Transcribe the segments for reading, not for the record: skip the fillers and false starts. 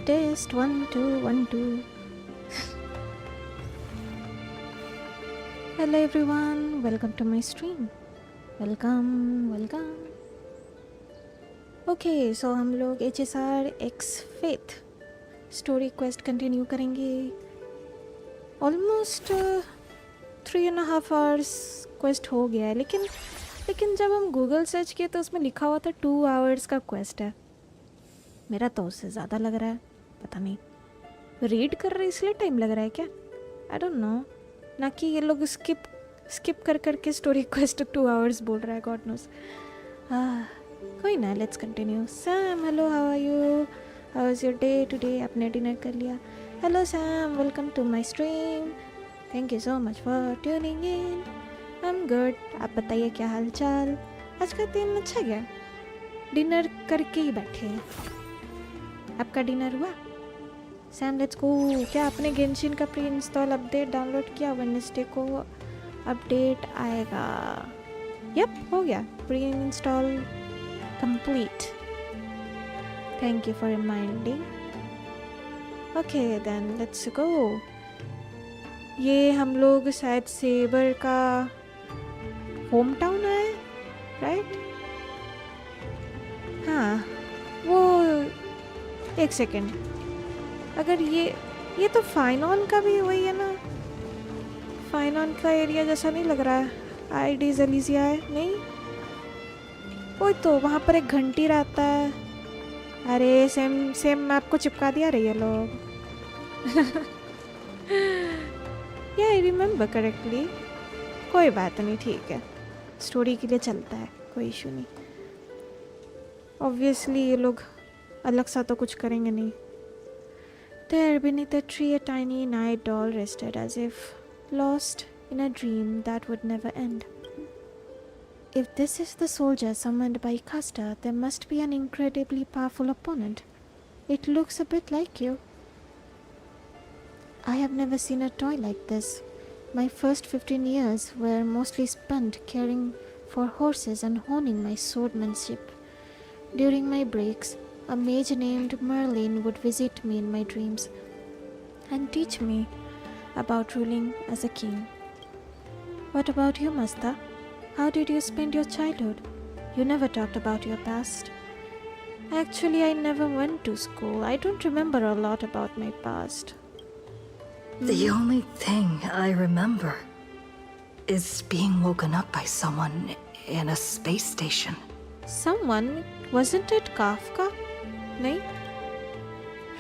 Test 1 2 1 2. Hello everyone, welcome to my stream. Welcome. Okay, so हम लोग HSR X Faith story quest continue करेंगे. Almost 3.5 hours quest हो गया है, लेकिन जब हम गूगल सर्च किए तो उसमें लिखा हुआ था 2 hours का क्वेस्ट है. मेरा तो उससे ज़्यादा लग रहा है, पता नहीं रीड कर रहे इसलिए टाइम लग रहा है क्या, आई डोंट नो. ना कि ये लोग स्किप कर के स्टोरी क्वेस्ट 2 hours बोल रहा है, गॉड नोस. कोई ना, let's continue. Sam, hello, how are you, how is your day today? आपने डिनर कर लिया? Hello Sam, welcome to my stream. Thank you so much for tuning in. I am good. आप बताइए क्या हाल चाल? आज का दिन अच्छा गया? डिनर करके ही बैठे हैं. आपका डिनर हुआ? Sam let's go. क्या आपने गेंशिन का प्री इंस्टॉल अपडेट डाउनलोड किया? वेडनेसडे को अपडेट आएगा. यप, हो गया. Pre install complete. Thank you for reminding. Okay then let's go. ये हम लोग शायद सेबर का होम टाउन है, राइट? हाँ, वो एक सेकेंड. अगर ये तो फाइनॉन का भी वही है ना? फाइनॉन का एरिया जैसा नहीं लग रहा है. आईडी जलीजिया है नहीं? वही तो, वहाँ पर एक घंटी रहता है. अरे सेम मैप को चिपका दिया रही है लोग. या आई रिमेम्बर करेक्टली. कोई बात नहीं, ठीक है, स्टोरी के लिए चलता है, कोई इशू नहीं. ऑब्वियसली ये लोग अलग सा तो कुछ करेंगे नहीं. There beneath a tree a tiny night doll rested as if lost in a dream that would never end. If this is the soldier summoned by Custer, there must be an incredibly powerful opponent. It looks a bit like you. I have never seen a toy like this. My first 15 years were mostly spent caring for horses and honing my swordsmanship. During my breaks, a mage named Merlin would visit me in my dreams and teach me about ruling as a king. What about you, Masta? How did you spend your childhood? You never talked about your past. Actually, I never went to school. I don't remember a lot about my past. The only thing I remember is being woken up by someone in a space station. Someone? Wasn't it Kafka? No?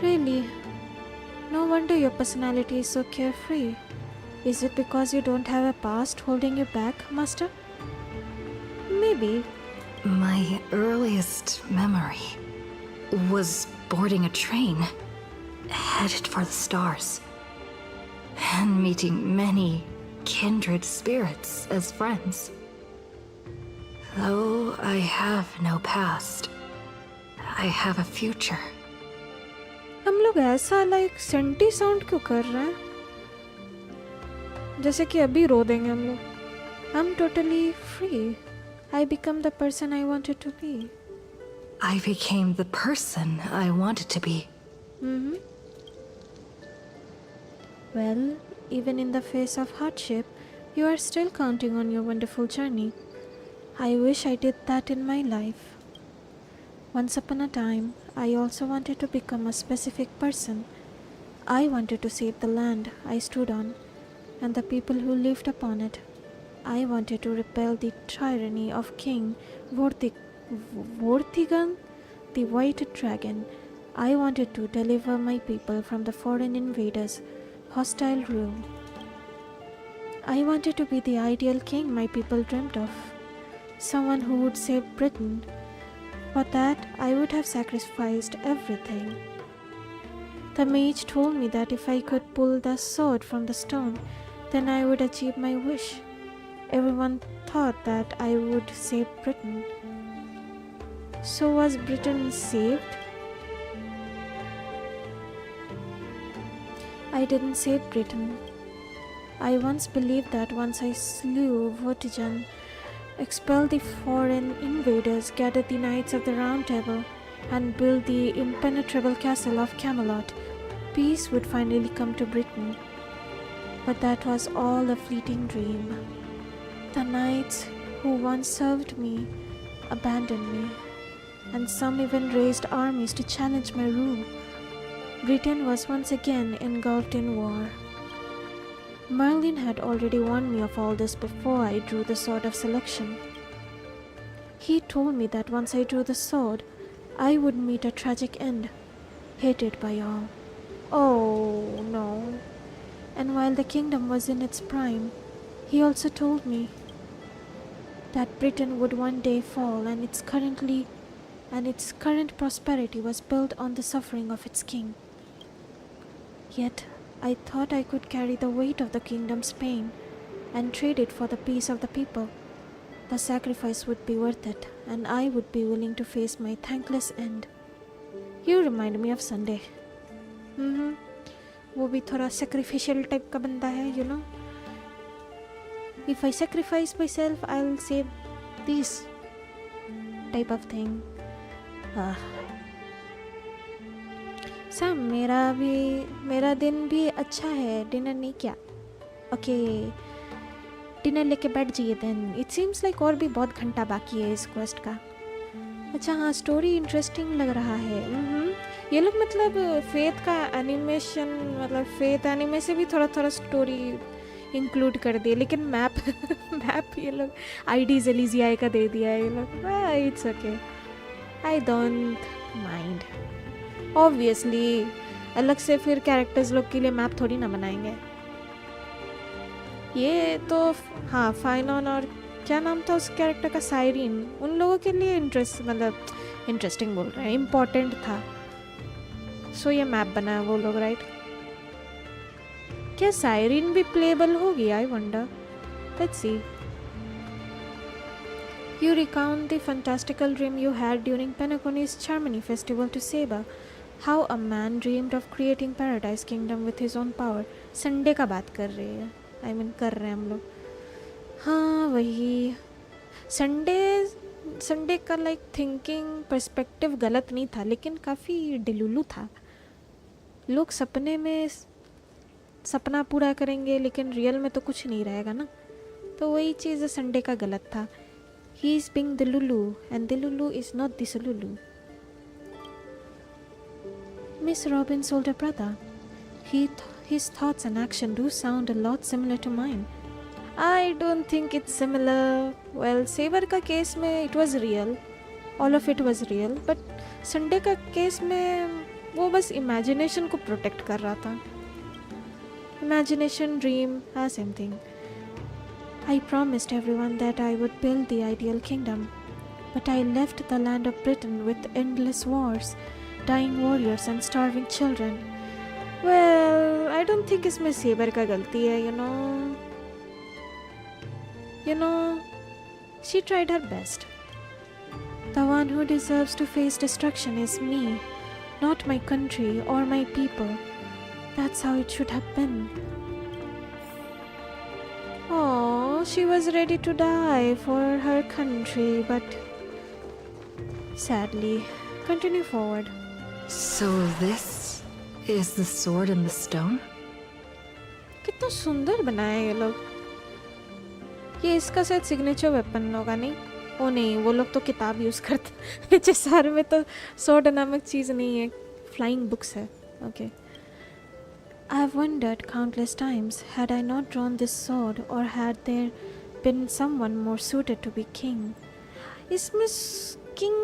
Really? No wonder your personality is so carefree. Is it because you don't have a past holding you back, Master? Maybe. My earliest memory was boarding a train, headed for the stars, and meeting many kindred spirits as friends. Though I have no past, I have a future. हम लोग ऐसा like senti sound क्यों कर रहे हैं, जैसे कि अभी रो देंगे हम लोग. I'm totally free. I become the person I wanted to be. I became the person I wanted to be. Well, even in the face of hardship, you are still counting on your wonderful journey. I wish I did that in my life. Once upon a time, I also wanted to become a specific person. I wanted to save the land I stood on and the people who lived upon it. I wanted to repel the tyranny of King Vortigern, the White Dragon. I wanted to deliver my people from the foreign invaders' hostile rule. I wanted to be the ideal king my people dreamt of. Someone who would save Britain. For that, I would have sacrificed everything. The mage told me that if I could pull the sword from the stone, then I would achieve my wish. Everyone thought that I would save Britain. So was Britain saved? I didn't save Britain. I once believed that once I slew Vortigern, expelled the foreign invaders, gathered the Knights of the Round Table, and build the impenetrable castle of Camelot, peace would finally come to Britain. But that was all a fleeting dream. The knights who once served me abandoned me, and some even raised armies to challenge my rule. Britain was once again engulfed in war. Merlin had already warned me of all this before I drew the sword of selection. He told me that once I drew the sword, I would meet a tragic end, hated by all. Oh no. And while the kingdom was in its prime, he also told me that Britain would one day fall, and its current prosperity was built on the suffering of its king. Yet I thought I could carry the weight of the kingdom's pain and trade it for the peace of the people. The sacrifice would be worth it, and I would be willing to face my thankless end. You remind me of Sunday. वो भी थोड़ा sacrificial type का बंदा है, you know. If I sacrifice myself, I'll save this type of thing. Sam, मेरा दिन भी अच्छा है. डिनर नहीं किया. ओके, डिनर लेके बैठ जाइए देन. इट सीम्स लाइक और भी बहुत घंटा बाकी है इस क्वेस्ट का. अच्छा हाँ, स्टोरी इंटरेस्टिंग लग रहा है. ये लोग मतलब फेथ का एनिमेशन, मतलब फेथ एनिमे से भी थोड़ा थोड़ा स्टोरी इंक्लूड कर दिए, लेकिन मैप ये लोग आईडीज एलिजिया का दे दिया है ये लोग. It's okay, I don't mind. Obviously अलग से फिर कैरेक्टर्स लोग के लिए मैप थोड़ी ना बनाएंगे. ये तो हाँ, फाइनॉन और क्या नाम था उस कैरेक्टर का, साइरिन, उन लोगों के लिए इंटरेस्टिंग बोल रहे हैं, इम्पोर्टेंट था. सो ये मैप बनाया वो लोग, राइट? क्या साइरिन भी प्लेबल होगी? I wonder. Let's see. You recount the fantastical dream you had during Penacony's Charmony festival to Saber. How a man dreamed of creating Paradise Kingdom with his own power. Sunday का बात कर रही है, I mean कर रहे हैं हम लोग. हाँ वही संडे का लाइक थिंकिंग पर्सपेक्टिव गलत नहीं था, लेकिन काफ़ी डिलुलू था. लोग सपने में सपना पूरा करेंगे, लेकिन रियल में तो कुछ नहीं रहेगा ना. तो वही चीज़ संडे का गलत था. He is being Delulu, and Delulu is not Disolulu. Miss Robin's older brother. His thoughts and action do sound a lot similar to mine. I don't think it's similar. Well, Saber का case में it was real. All of it was real. But Sunday का case में वो बस imagination को protect कर रहा था. Imagination, dream, same thing. I promised everyone that I would build the ideal kingdom, but I left the land of Britain with endless wars, dying warriors and starving children. Well, I don't think इसमें Saber का गलती है, you know, she tried her best. The one who deserves to face destruction is me, not my country or my people. That's how it should have been. Oh, she was ready to die for her country, but sadly, continue forward. So this is the sword in the stone? कितना सुंदर बनाया ये लोग. ये इसका शायद signature weapon होगा. नहीं, वो नहीं, वो लोग तो किताब यूज़ करते. HSR में तो स्वॉर्ड नामक चीज़ नहीं है, फ्लाइंग बुक्स है. Okay. I've wondered countless times, had I not drawn this sword, or had there been someone more suited to be king. इसमें king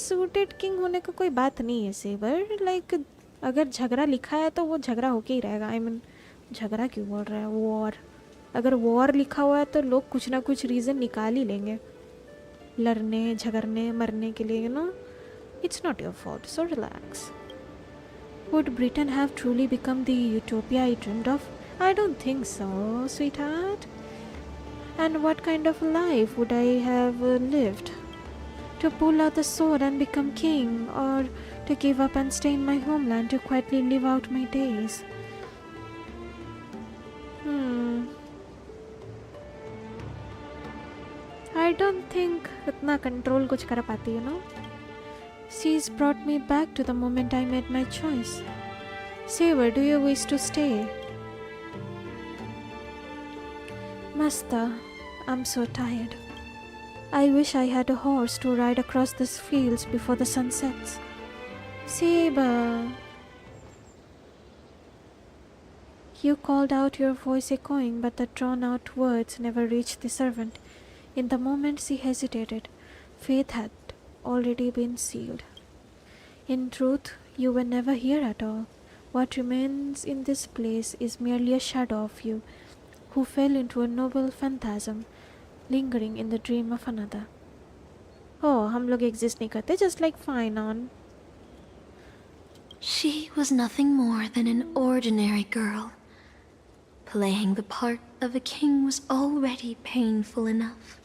suited king होने का कोई बात नहीं है सेबर. लाइक अगर झगड़ा लिखा है तो वो झगड़ा होके ही रहेगा. आई मीन झगड़ा क्यों बोल रहा है, वॉर. अगर वॉर लिखा हुआ है तो लोग कुछ ना कुछ रीज़न निकाल ही लेंगे लड़ने, झगड़ने, मरने के लिए. It's not your fault, so relax. Would Britain have truly become the utopia I dreamed of? I don't think so, sweetheart. And what kind of life would I have lived? To pull out the sword and become king, or to give up and stay in my homeland to quietly live out my days? I don't think इतना control कुछ कर पाती, She's brought me back to the moment I made my choice. Saber, do you wish to stay? Master, I'm so tired. I wish I had a horse to ride across these fields before the sun sets. Saber. You called out, your voice echoing, but the drawn-out words never reached the servant. In the moment she hesitated, fate had already been sealed. In truth, you were never here at all. What remains in this place is merely a shadow of you, who fell into a noble phantasm, lingering in the dream of another. Oh, हम लोग exist नहीं करते, just like fine on. She was nothing more than an ordinary girl. Playing the part of a king was already painful enough.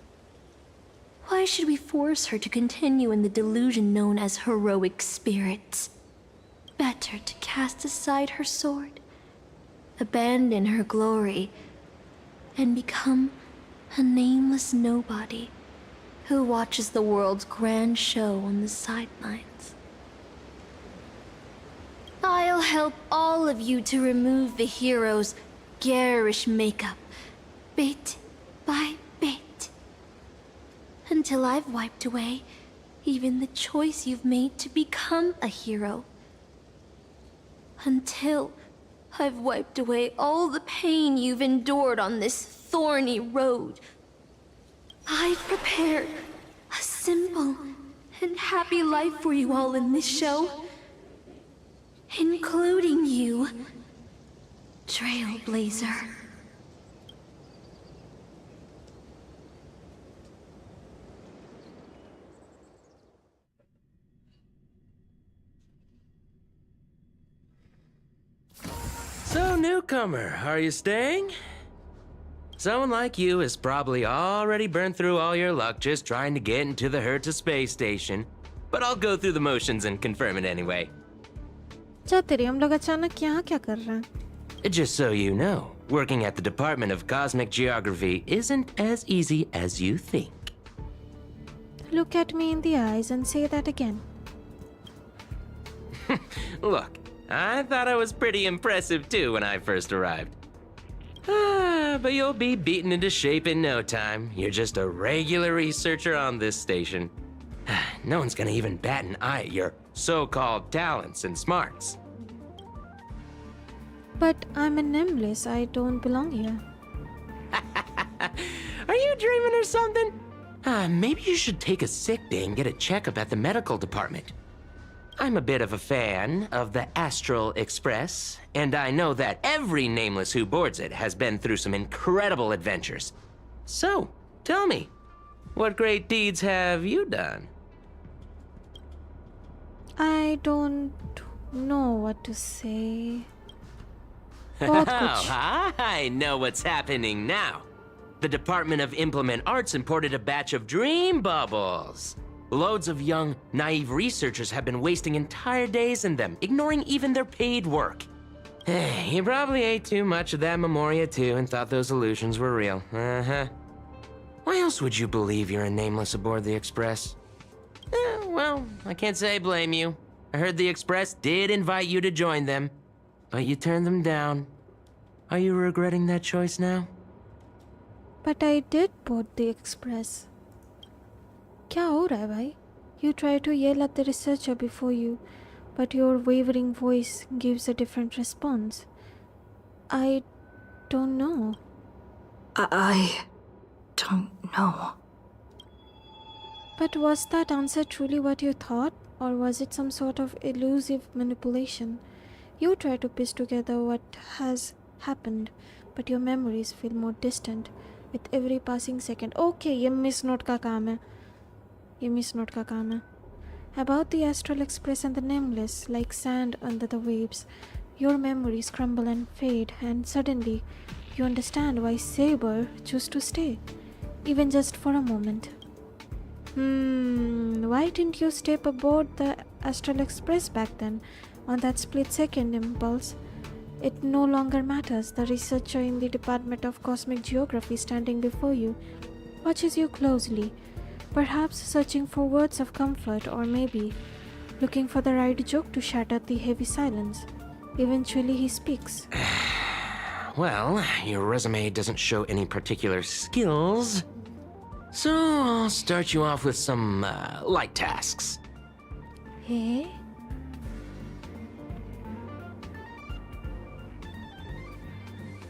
Why should we force her to continue in the delusion known as heroic spirits? Better to cast aside her sword, abandon her glory, and become a nameless nobody who watches the world's grand show on the sidelines. I'll help all of you to remove the hero's garish makeup, bit by bit, until I've wiped away even the choice you've made to become a hero. Until I've wiped away all the pain you've endured on this thorny road. I've prepared a simple and happy life for you all in this show, including you, Trailblazer. So, newcomer, are you staying? Someone like you has probably already burned through all your luck just trying to get into the Herta space station, but I'll go through the motions and confirm it anyway. तेरी हम लोग अचानक यहाँ क्या कर रहे हैं? Just so you know, working at the Department of Cosmic Geography isn't as easy as you think. Look at me in the eyes and say that again. Look, I thought I was pretty impressive too when I first arrived. But you'll be beaten into shape in no time. You're just a regular researcher on this station. No one's gonna even bat an eye at your so-called talents and smarts. But I'm a nameless. I don't belong here. Are you dreaming or something? Maybe you should take a sick day and get a checkup at the medical department. I'm a bit of a fan of the Astral Express, and I know that every nameless who boards it has been through some incredible adventures. So, tell me, what great deeds have you done? I don't know what to say. बहुत कुछ. I know what's happening now. The Department of Implement Arts imported a batch of dream bubbles. Loads of young, naive researchers have been wasting entire days in them, ignoring even their paid work. You probably ate too much of that Memoria too and thought those illusions were real. Uh-huh. Why else would you believe you're a nameless aboard the Express? Well, I can't say I blame you. I heard the Express did invite you to join them, but you turned them down. Are you regretting that choice now? But I did board the Express. क्या हो रहा है भाई? You try to yell at the researcher before you, but your wavering voice gives a different response. I don't know. I don't know. But was that answer truly what you thought, or was it some sort of elusive manipulation? You try to piece together what has happened, but your memories feel more distant with every passing second. Okay, ये miss note का काम है. ये miss note का काम है. About the Astral Express and the Nameless, like sand under the waves, your memories crumble and fade, and suddenly you understand why Saber chose to stay, even just for a moment. Why didn't you step aboard the Astral Express back then, on that split-second impulse? It no longer matters. The researcher in the Department of Cosmic Geography standing before you watches you closely, perhaps searching for words of comfort, or maybe looking for the right joke to shatter the heavy silence. Eventually he speaks. Well, your resume doesn't show any particular skills. So I'll start you off with some light tasks. Hey?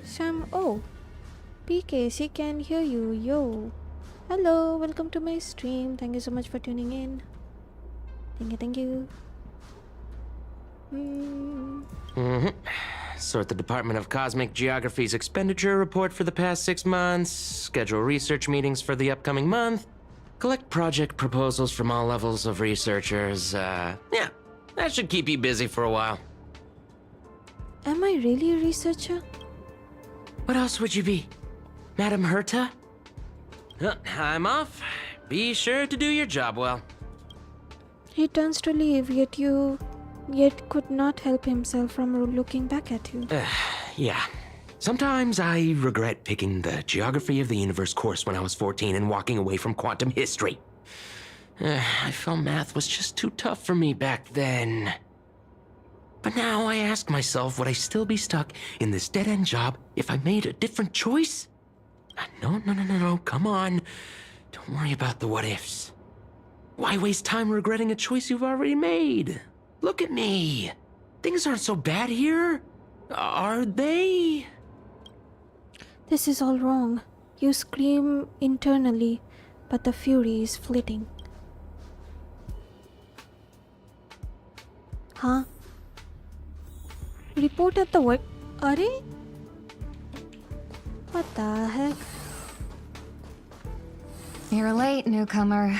Sam, oh. PKC can hear you, yo. Hello, welcome to my stream. Thank you so much for tuning in. Thank you. Sort the Department of Cosmic Geography's expenditure report for the past 6 months, schedule research meetings for the upcoming month, collect project proposals from all levels of researchers. Yeah, that should keep you busy for a while. Am I really a researcher? What else would you be? Madam Herta? I'm off. Be sure to do your job well. He turns to leave, yet could not help himself from looking back at you. Yeah. Sometimes I regret picking the Geography of the Universe course when I was 14 and walking away from quantum history. I felt math was just too tough for me back then. But now I ask myself, would I still be stuck in this dead-end job if I made a different choice? No, come on. Don't worry about the what-ifs. Why waste time regretting a choice you've already made? Look at me. Things aren't so bad here, are they? This is all wrong. You scream internally, but the fury is fleeting. Huh? Report at the work. Are? What the heck? You're late, newcomer.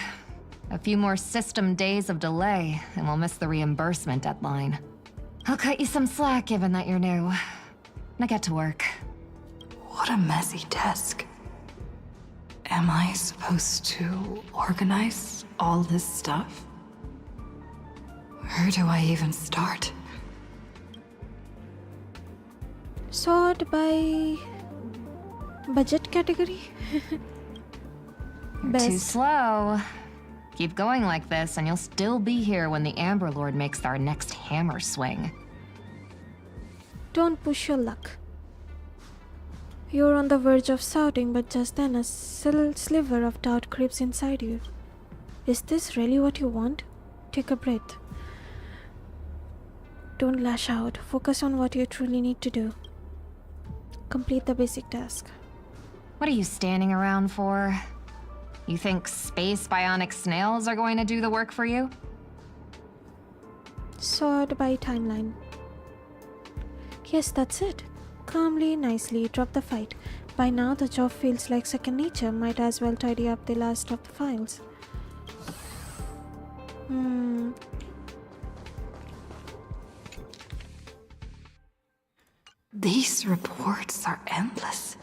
A few more system days of delay, and we'll miss the reimbursement deadline. I'll cut you some slack given that you're new. Now get to work. What a messy desk. Am I supposed to organize all this stuff? Where do I even start? Sort by budget category? You're too slow. Keep going like this, and you'll still be here when the Amber Lord makes our next hammer swing. Don't push your luck. You're on the verge of shouting, but just then a sliver of doubt creeps inside you. Is this really what you want? Take a breath. Don't lash out. Focus on what you truly need to do. Complete the basic task. What are you standing around for? You think space bionic snails are going to do the work for you? Sort by timeline. Yes, that's it. Calmly, nicely, drop the fight. By now, the job feels like second nature. Might as well tidy up the last of the files. These reports are endless.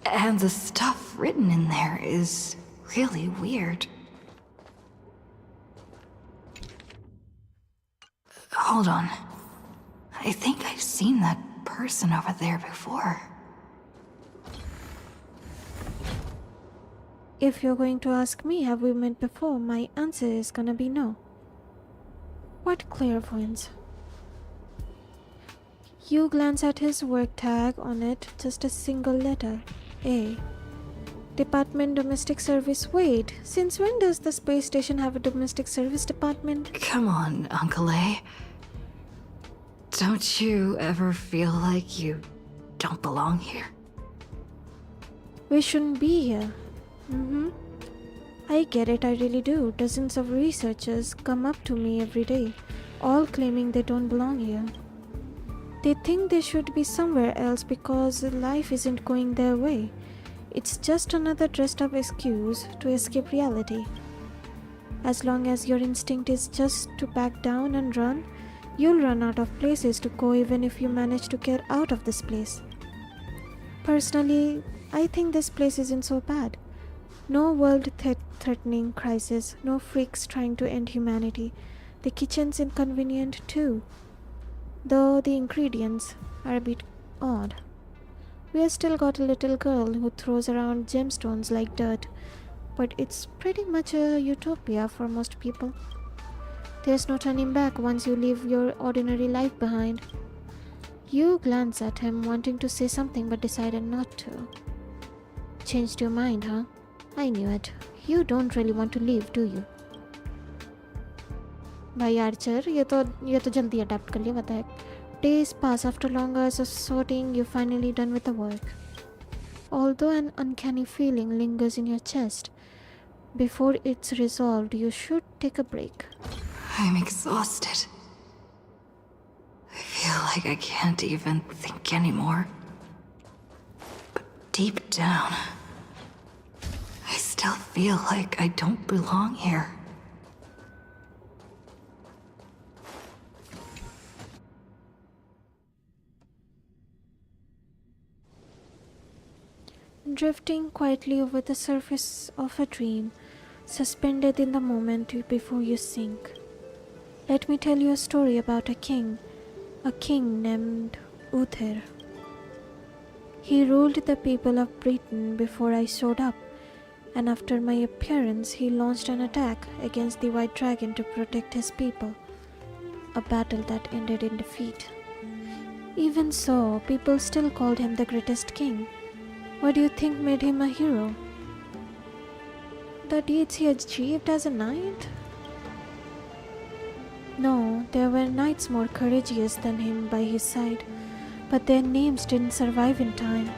And the stuff written in there is really weird. Hold on. I think I've seen that person over there before. If you're going to ask me, have we met before, my answer is gonna be no. What clairvoyance. You glance at his work tag on it, just a single letter. A. Department Domestic Service. Wait, since when does the space station have a domestic service department? Come on, Uncle A. Don't you ever feel like you don't belong here? We shouldn't be here. I get it, I really do. Dozens of researchers come up to me every day, all claiming they don't belong here. They think they should be somewhere else because life isn't going their way. It's just another dressed up excuse to escape reality. As long as your instinct is just to back down and run, you'll run out of places to go even if you manage to get out of this place. Personally, I think this place isn't so bad. No world-threatening crisis, no freaks trying to end humanity. The kitchen's inconvenient too, though the ingredients are a bit odd. We have still got a little girl who throws around gemstones like dirt, but it's pretty much a utopia for most people. There's no turning back once you leave your ordinary life behind. You glance at him, wanting to say something but decided not to. Changed your mind, huh? I knew it. You don't really want to leave, do you? भाई Archer ये तो जल्दी adapt कर लिया what the heck. Days pass after long hours of sorting, you're finally done with the work. Although an uncanny feeling lingers in your chest, before it's resolved, you should take a break. I'm exhausted. I feel like I can't even think anymore. But deep down, I still feel like I don't belong here. Drifting quietly over the surface of a dream, suspended in the moment before you sink. Let me tell you a story about a king named Uther. He ruled the people of Britain before I showed up, and after my appearance he launched an attack against the White Dragon to protect his people, a battle that ended in defeat. Even so, people still called him the greatest king. What do you think made him a hero? The deeds he achieved as a knight? No, there were knights more courageous than him by his side, but their names didn't survive in time.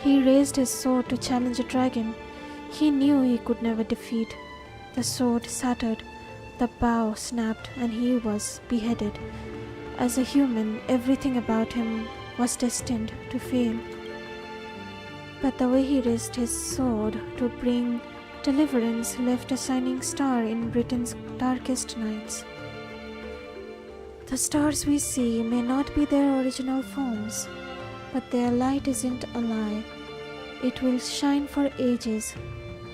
He raised his sword to challenge a dragon he knew he could never defeat. The sword shattered, the bow snapped, and he was beheaded. As a human, everything about him was destined to fail. But the way he raised his sword to bring deliverance left a shining star in Britain's darkest nights. The stars we see may not be their original forms, but their light isn't a lie. It will shine for ages,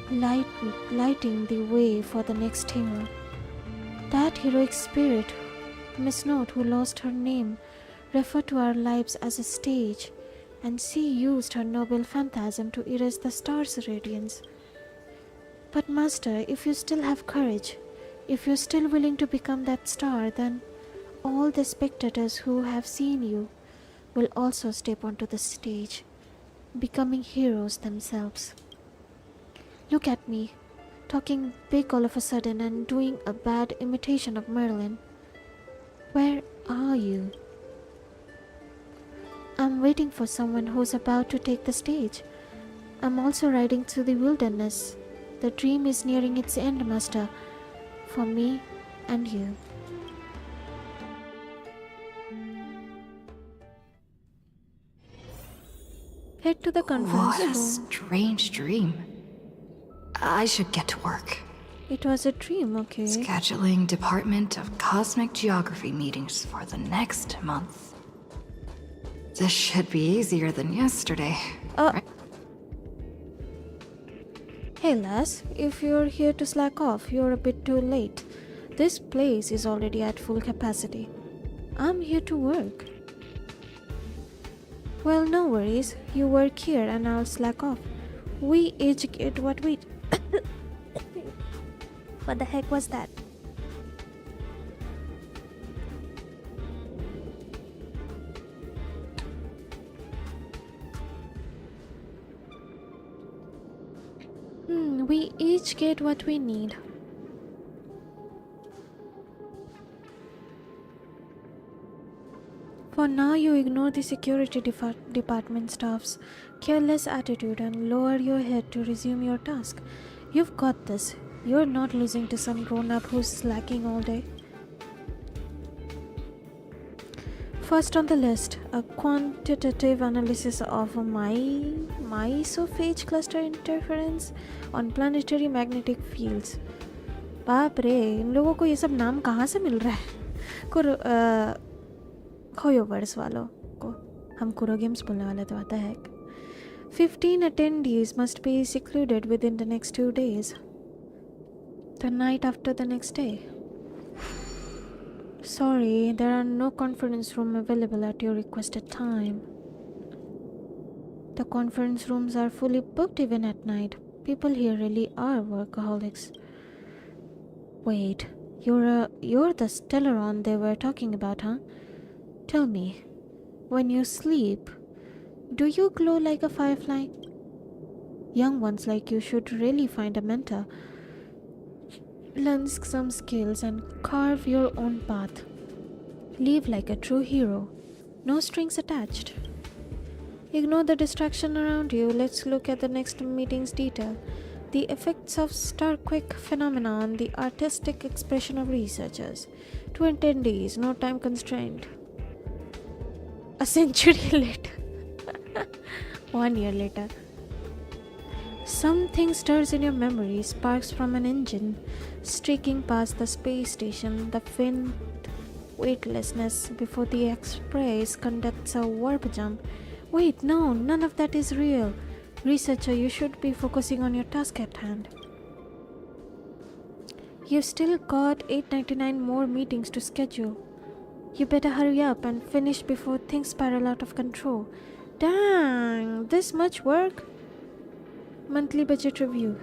lighting the way for the next hero. That heroic spirit, Miss Note, who lost her name, referred to our lives as a stage, and she used her noble phantasm to erase the star's radiance. But Master, if you still have courage, if you're still willing to become that star, then all the spectators who have seen you will also step onto the stage, becoming heroes themselves. Look at me, talking big all of a sudden and doing a bad imitation of Merlin. Where are you? I'm waiting for someone who's about to take the stage. I'm also riding through the wilderness. The dream is nearing its end, Master, for me and you. Head to the conference What a room. strange dream. I should get to work. It was a dream, okay? Scheduling Department of Cosmic Geography meetings for the next month. This should be easier than yesterday. right? Hey lass, if you're here to slack off, you're a bit too late. This place is already at full capacity. I'm here to work. Well, no worries. You work here and I'll slack off. We each get what we... What the heck was that? We each get what we need. For now, you ignore the security department staff's careless attitude and lower your head to resume your task. You've got this. You're not losing to some grown-up who's slacking all day. First on the list, a quantitative analysis of a mesophage cluster interference on planetary magnetic fields. बाप रे, इन लोगों को ये सब नाम कहाँ से मिल रहा है? खोयो वर्ड्स वालों को हम कुरो गेम्स बोलने वाले तो आता है. 15 attendees must be secluded within the next 2 days. The night after the next day. Sorry, there are no conference room available at your requested time. The conference rooms are fully booked even at night. People here really are workaholics. Wait, you're the Stellaron they were talking about, huh? Tell me, when you sleep, do you glow like a firefly? Young ones like you should really find a mentor. Learn some skills and carve your own path. Live like a true hero. No strings attached. Ignore the distraction around you. Let's look at the next meeting's detail. The effects of star-quake phenomena on the artistic expression of researchers. 2 attendees, no time constraint. A century later. 1 year later. Something stirs in your memory, sparks from an engine, streaking past the space station, the faint weightlessness before the Express conducts a warp jump. Wait, no, none of that is real. Researcher, you should be focusing on your task at hand. You've still got 899 more meetings to schedule. You better hurry up and finish before things spiral out of control. Dang, this much work? Monthly budget review.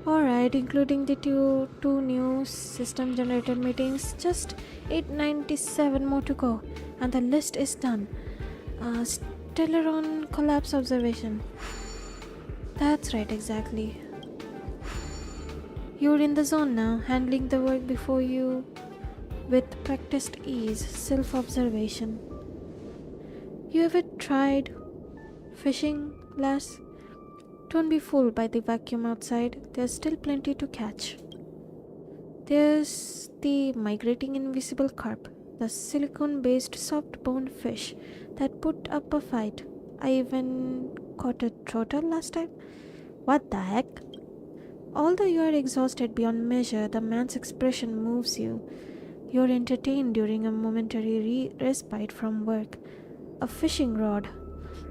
Alright, including the two new system generated meetings, just 897 more to go, and the list is done. Stellaron collapse observation. That's right, exactly. You're in the zone now, handling the work before you with practiced ease, self-observation. You ever tried fishing, lass? Don't be fooled by the vacuum outside. There's still plenty to catch. There's the migrating invisible carp, the silicone-based soft-boned fish that put up a fight. I even caught a trotter last time. What the heck? Although you are exhausted beyond measure, the man's expression moves you. You're entertained during a momentary respite from work. A fishing rod.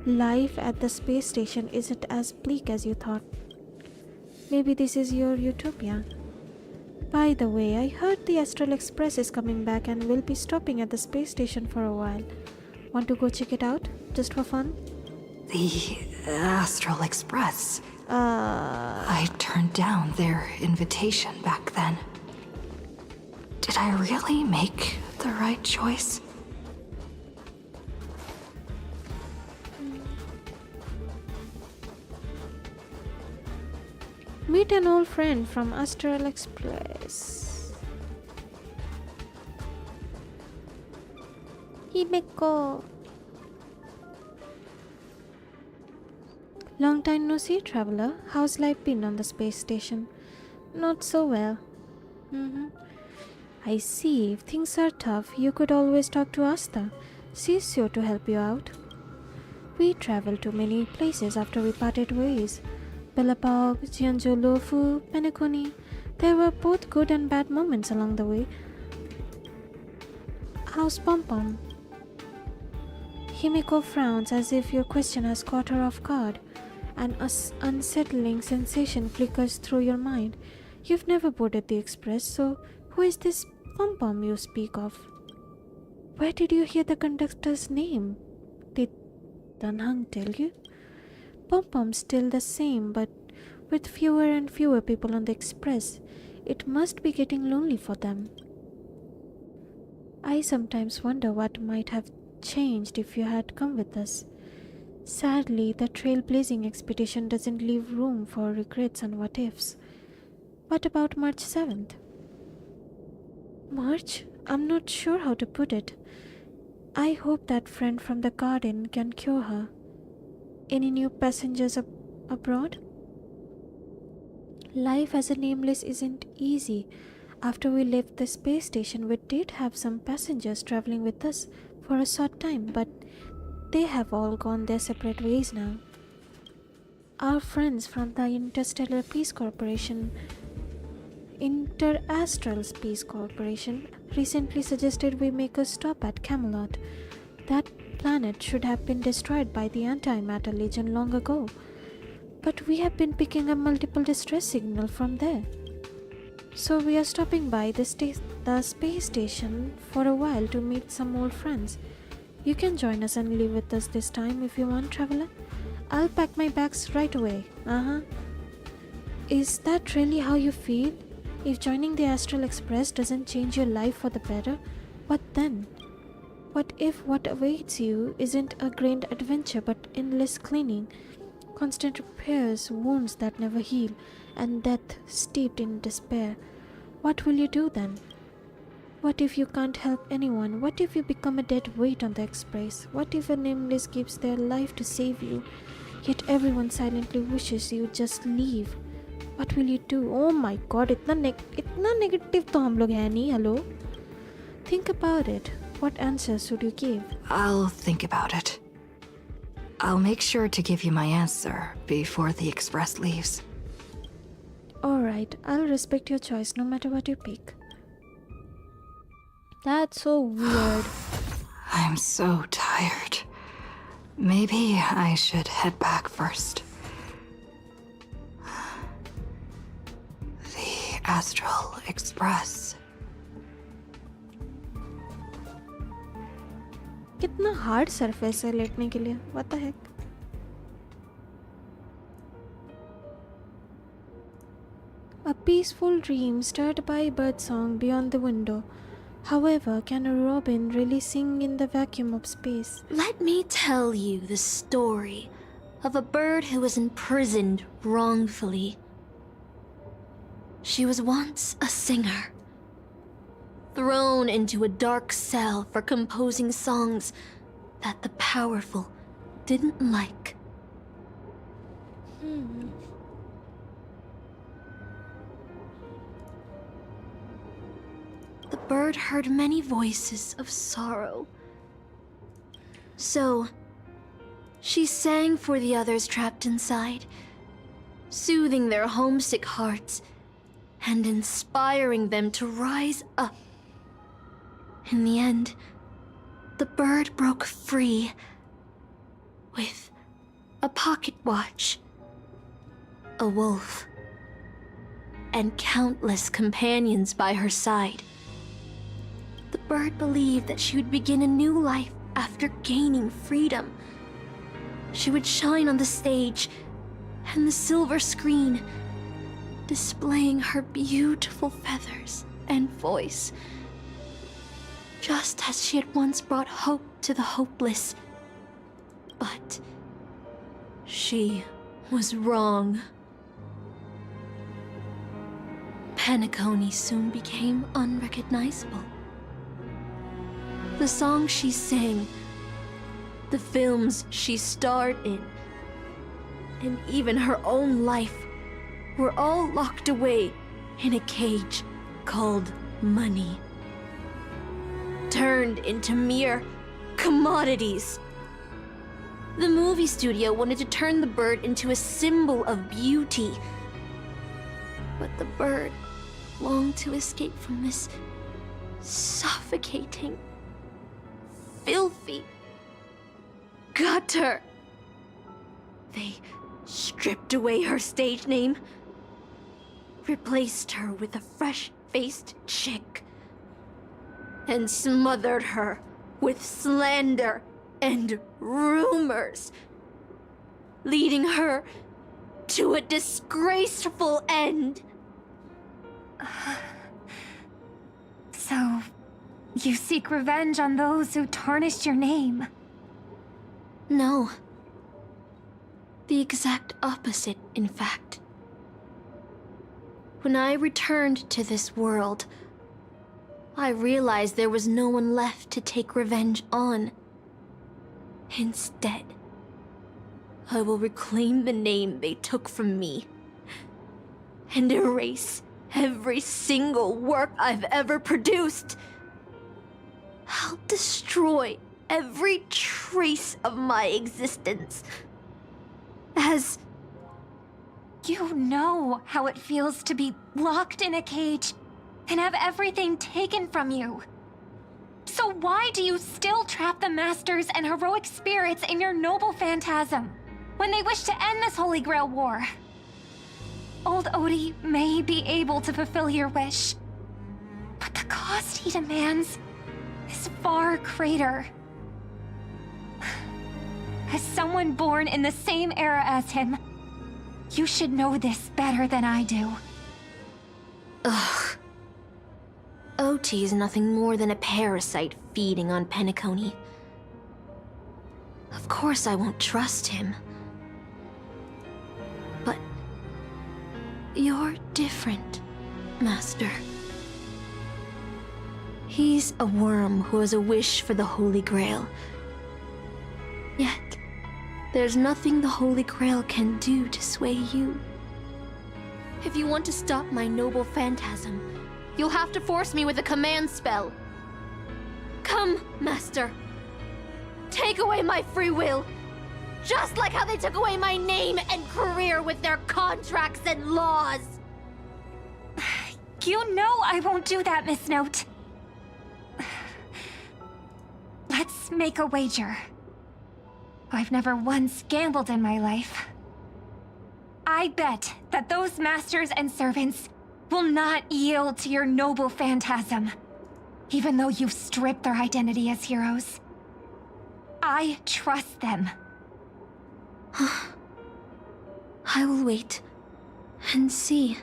Life at the space station isn't as bleak as you thought. Maybe this is your utopia. By the way, I heard the Astral Express is coming back and will be stopping at the space station for a while. Want to go check it out? Just for fun? The Astral Express. Uh... I turned down their invitation back then. Did I really make the right choice? Meet an old friend from Astral Express. Himeko. Long time no see, traveler. How's life been on the space station? Not so well. I see. If things are tough, you could always talk to Asta. She's sure to help you out. We traveled to many places after we parted ways. Bellapog, Jianzhou-Luofu, Penacony. There were both good and bad moments along the way. How's Pom-Pom? Himeko frowns as if your question has caught her off guard. An unsettling sensation flickers through your mind. You've never boarded the express, so who is this Pom-Pom you speak of? Where did you hear the conductor's name? Did Danhang tell you? Pom-Pom's still the same, but with fewer and fewer people on the express. It must be getting lonely for them. I sometimes wonder what might have changed if you had come with us. Sadly, the trailblazing expedition doesn't leave room for regrets and what-ifs. What about March 7th? March? I'm not sure how to put it. I hope that friend from the garden can cure her. Any new passengers abroad? Life as a nameless isn't easy. After we left the space station, we did have some passengers traveling with us for a short time, but they have all gone their separate ways now. Our friends from the Interstellar Peace Corporation, Interastral Peace Corporation, recently suggested we make a stop at Camelot. That planet should have been destroyed by the Antimatter Legion long ago, but we have been picking up multiple distress signals from there. So we are stopping by the space station for a while to meet some old friends. You can join us and live with us this time if you want, traveler. I'll pack my bags right away. Is that really how you feel? If joining the Astral Express doesn't change your life for the better, what then? What if what awaits you isn't a grand adventure but endless cleaning, constant repairs, wounds that never heal, and death steeped in despair? What will you do then? What if you can't help anyone? What if you become a dead weight on the express? What if a nameless gives their life to save you, yet everyone silently wishes you just leave? What will you do? Oh my god, इतना negative तो हम लोग हैं नहीं, hello? Think about it. What answers should you give? I'll think about it. I'll make sure to give you my answer before the express leaves. Alright, I'll respect your choice no matter what you pick. That's so weird. I'm so tired. Maybe I should head back first. The Astral Express. कितना hard surface है लेटने के लिए? What the heck? A peaceful dream stirred by a birdsong beyond the window. However, can a robin really sing in the vacuum of space? Let me tell you the story of a bird who was imprisoned wrongfully. She was once a singer, thrown into a dark cell for composing songs that the powerful didn't like. The bird heard many voices of sorrow. So, she sang for the others trapped inside, soothing their homesick hearts and inspiring them to rise up. In the end, the bird broke free with a pocket watch, a wolf, and countless companions by her side. The bird believed that she would begin a new life after gaining freedom. She would shine on the stage and the silver screen, displaying her beautiful feathers and voice, just as she had once brought hope to the hopeless. But she was wrong. Penacony soon became unrecognizable. The songs she sang, the films she starred in, and even her own life were all locked away in a cage called money, turned into mere commodities. The movie studio wanted to turn the bird into a symbol of beauty, but the bird longed to escape from this suffocating, filthy gutter. They stripped away her stage name, replaced her with a fresh-faced chick, and smothered her with slander and rumors, leading her to a disgraceful end. So, you seek revenge on those who tarnished your name? No. The exact opposite, in fact. When I returned to this world, I realized there was no one left to take revenge on. Instead, I will reclaim the name they took from me and erase every single work I've ever produced. I'll destroy every trace of my existence. As You know how it feels to be locked in a cage and have everything taken from you. So why do you still trap the Masters and heroic spirits in your noble phantasm when they wish to end this Holy Grail war? Old Odie may be able to fulfill your wish, but the cost he demands is far greater. As someone born in the same era as him, you should know this better than I do. Ugh. devotee is nothing more than a parasite feeding on Penacony. Of course I won't trust him. But you're different, Master. He's a worm who has a wish for the Holy Grail. Yet, there's nothing the Holy Grail can do to sway you. If you want to stop my noble phantasm, you'll have to force me with a command spell. Come, Master. Take away my free will. Just like how they took away my name and career with their contracts and laws. You know I won't do that, Miss Note. Let's make a wager. I've never once gambled in my life. I bet that those masters and servants will not yield to your noble phantasm, even though you've stripped their identity as heroes. I trust them. I will wait and see.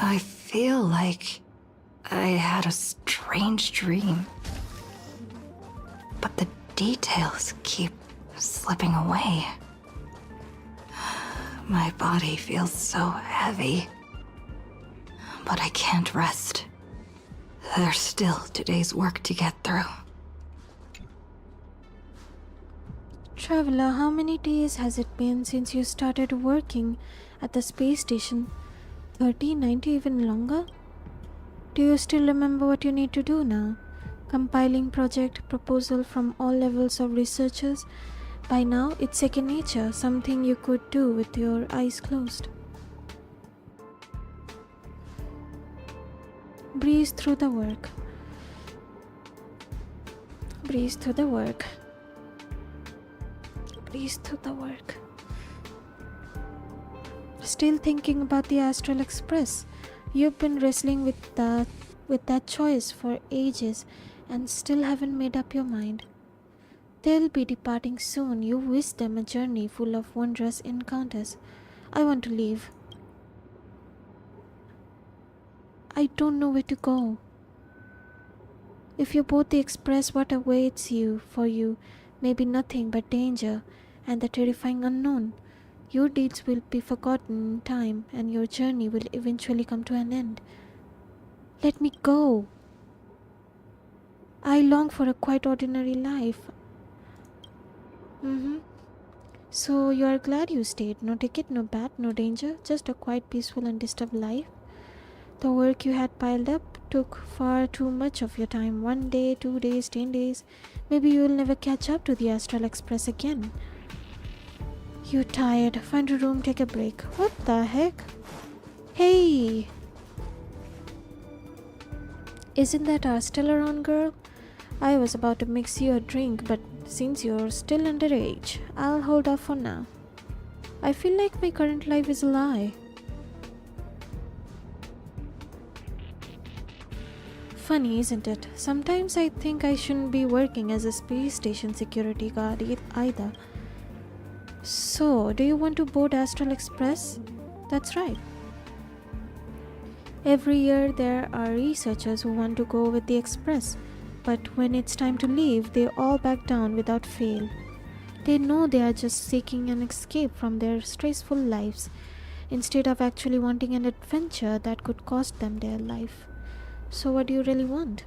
I feel like I had a strange dream. But the details keep slipping away. My body feels so heavy. But I can't rest. There's still today's work to get through. Traveler, how many days has it been since you started working at the space station? 30, 90, even longer? Do you still remember what you need to do now? Compiling project proposal from all levels of researchers? By now, it's second nature, something you could do with your eyes closed. Breeze through the work. Breeze through the work. Breeze through the work. Still thinking about the Astral Express? You've been wrestling with that choice for ages and still haven't made up your mind. They'll be departing soon. You wish them a journey full of wondrous encounters. I want to leave. I don't know where to go. If you board the express, what awaits for you may be nothing but danger and the terrifying unknown. Your deeds will be forgotten in time, and your journey will eventually come to an end. Let me go. I long for a quite ordinary life. So you are glad you stayed. No ticket, no bat, no danger. Just a quite peaceful, undisturbed life. The work you had piled up took far too much of your time. 1 day, 2 days, 10 days. Maybe you will never catch up to the Astral Express again. You're tired. Find a room, take a break. What the heck? Hey! Isn't that our still around girl? I was about to mix you a drink, but since you're still underage, I'll hold off for now. I feel like my current life is a lie. Funny, isn't it? Sometimes I think I shouldn't be working as a space station security guard either. So, do you want to board Astral Express? That's right. Every year there are researchers who want to go with the Express, but when it's time to leave, they all back down without fail. They know they are just seeking an escape from their stressful lives, instead of actually wanting an adventure that could cost them their life. So what do you really want?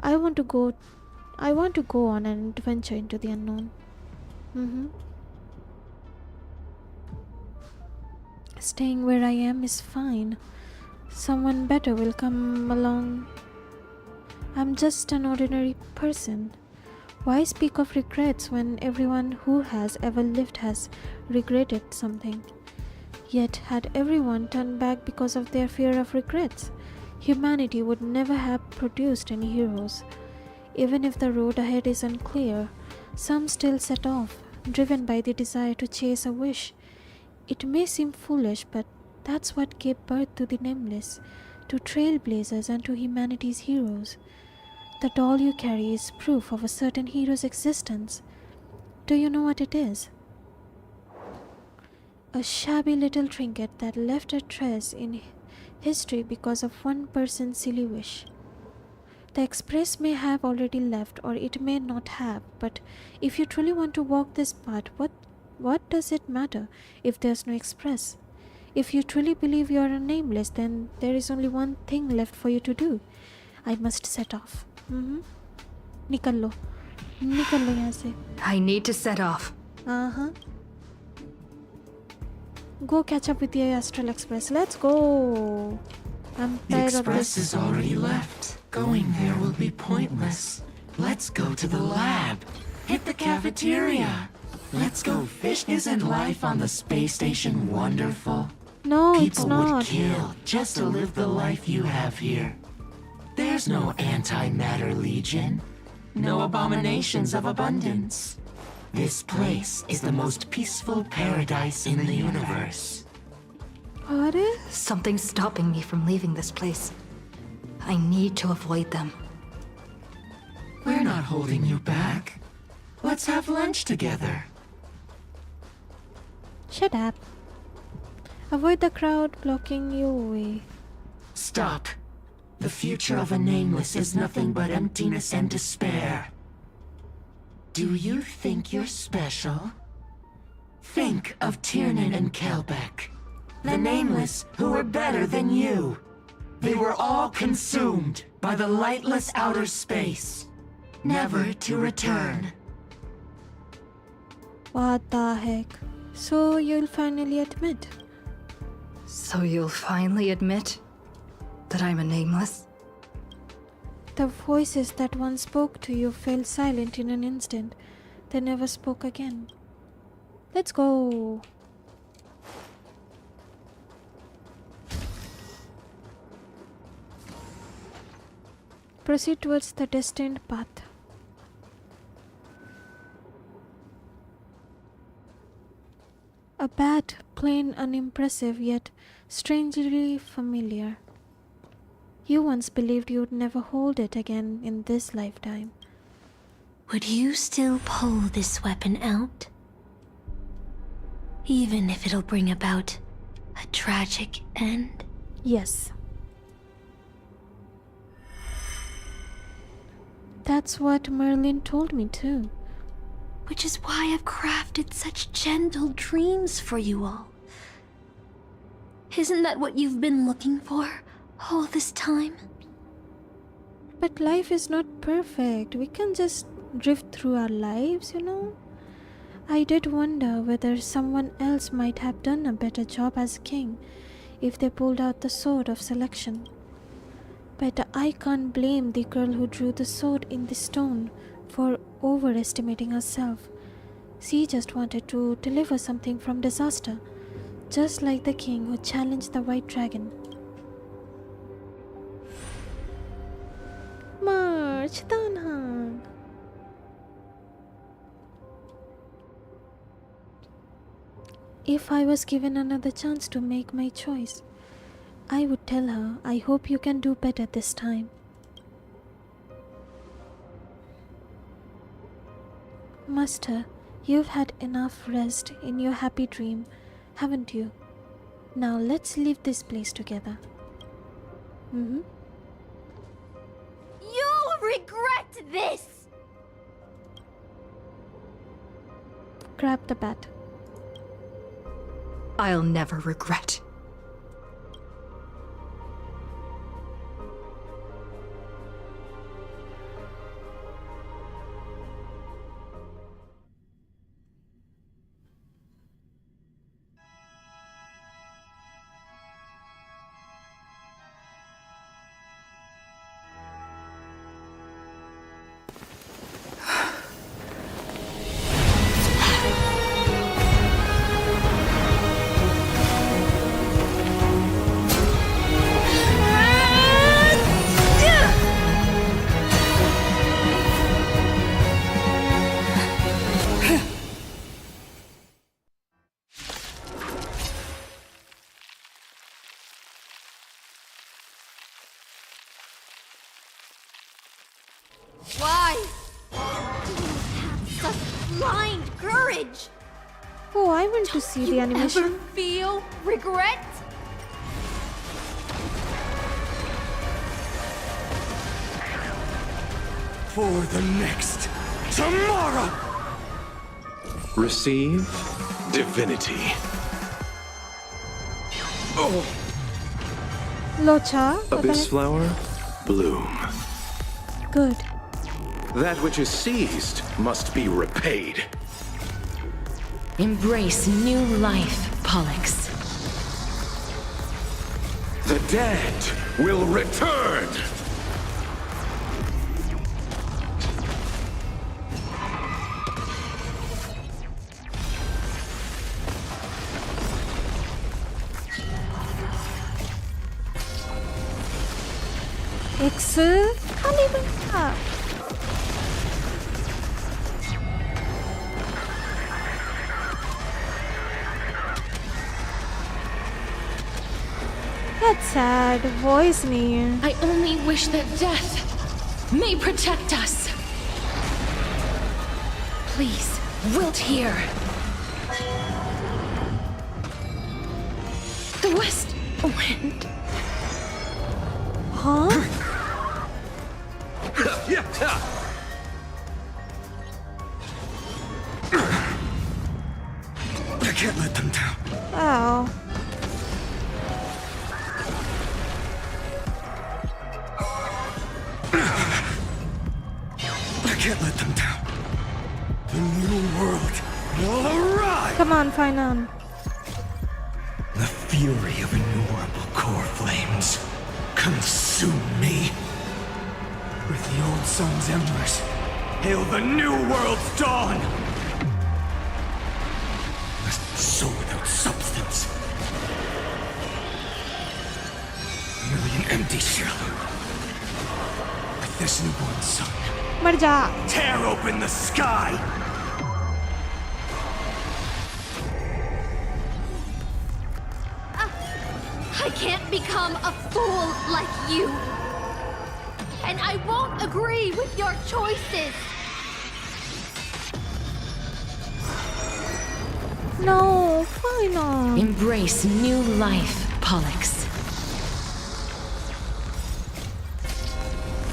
I want to go on an adventure into the unknown. Staying where I am is fine. Someone better will come along. I'm just an ordinary person. Why speak of regrets when everyone who has ever lived has regretted something? Yet had everyone turned back because of their fear of regrets, humanity would never have produced any heroes. Even if the road ahead is unclear, some still set off, driven by the desire to chase a wish. It may seem foolish, but that's what gave birth to the Nameless, to trailblazers and to humanity's heroes. The doll you carry is proof of a certain hero's existence. Do you know what it is? A shabby little trinket that left a trace in history because of one person's silly wish. The express may have already left, or it may not have, but if you truly want to walk this path, what does it matter if there's no express? If you truly believe you are a nameless, then there is only one thing left for you to do. I must set off. निकल लो यहाँ से. I need to set off. Go catch up with the Astral Express. Let's go. I'm The tired of express this. is already left. Going there will be pointless. Let's go to the lab. Hit the cafeteria. Let's go fish. Isn't life on the space station wonderful? No, it's People would not. kill just to live the life you have here. There's no antimatter legion. No abominations of abundance. This place is the most peaceful paradise in the universe. अरे Something's stopping me from leaving this place. I need to avoid them. We're not holding you back. Let's have lunch together. shut up. Avoid the crowd blocking your way. Stop. The future of a nameless is nothing but emptiness and despair. Do you think you're special? Think of Tiernan and Kelbeck, the nameless who were better than you. They were all consumed by the lightless outer space, never to return. What the heck? So you'll finally admit? So you'll finally admit that I'm a nameless? The voices that once spoke to you fell silent in an instant. They never spoke again. Let's go. Proceed towards the destined path. A bat, plain unimpressive yet strangely familiar. You once believed you'd never hold it again in this lifetime. Would you still pull this weapon out? Even if it'll bring about a tragic end? Yes. That's what Merlin told me too. Which is why I've crafted such gentle dreams for you all. Isn't that what you've been looking for all this time? But life is not perfect. We can just drift through our lives, you know. I did wonder whether someone else might have done a better job as king if they pulled out the sword of selection. But I can't blame the girl who drew the sword in the stone for overestimating herself. She just wanted to deliver something from disaster, just like the king who challenged the white dragon. March, Danhang. If I was given another chance to make my choice, I would tell her, I hope you can do better this time. Master, you've had enough rest in your happy dream, haven't you? Now let's leave this place together. You'll regret this! Grab the bat. I'll never regret. Why? Do you have such blind courage? Oh, I want to see the animation. Ever feel regret? For the next tomorrow! Receive divinity. Oh, Locha. What the abyss heck? flower, bloom. Good. That which is seized must be repaid. Embrace new life, Pollux. The dead will return! X खाली बना. That's sad. Voice नहीं है. I only wish that death may protect us. Please, wilt here. The west wind. Huh? I can't let them down. Oh. I can't let them down. The new world will arrive! Come on, fine on. The fury of innumerable core flames consume me. With the old sun's embers, hail the new world's dawn! A soul without substance. Merely an empty shell. With this newborn sun, मर जा. tear open the sky! I can't become a fool like you. And I won't agree with your choices. No, fine on. Embrace new life, Pollux.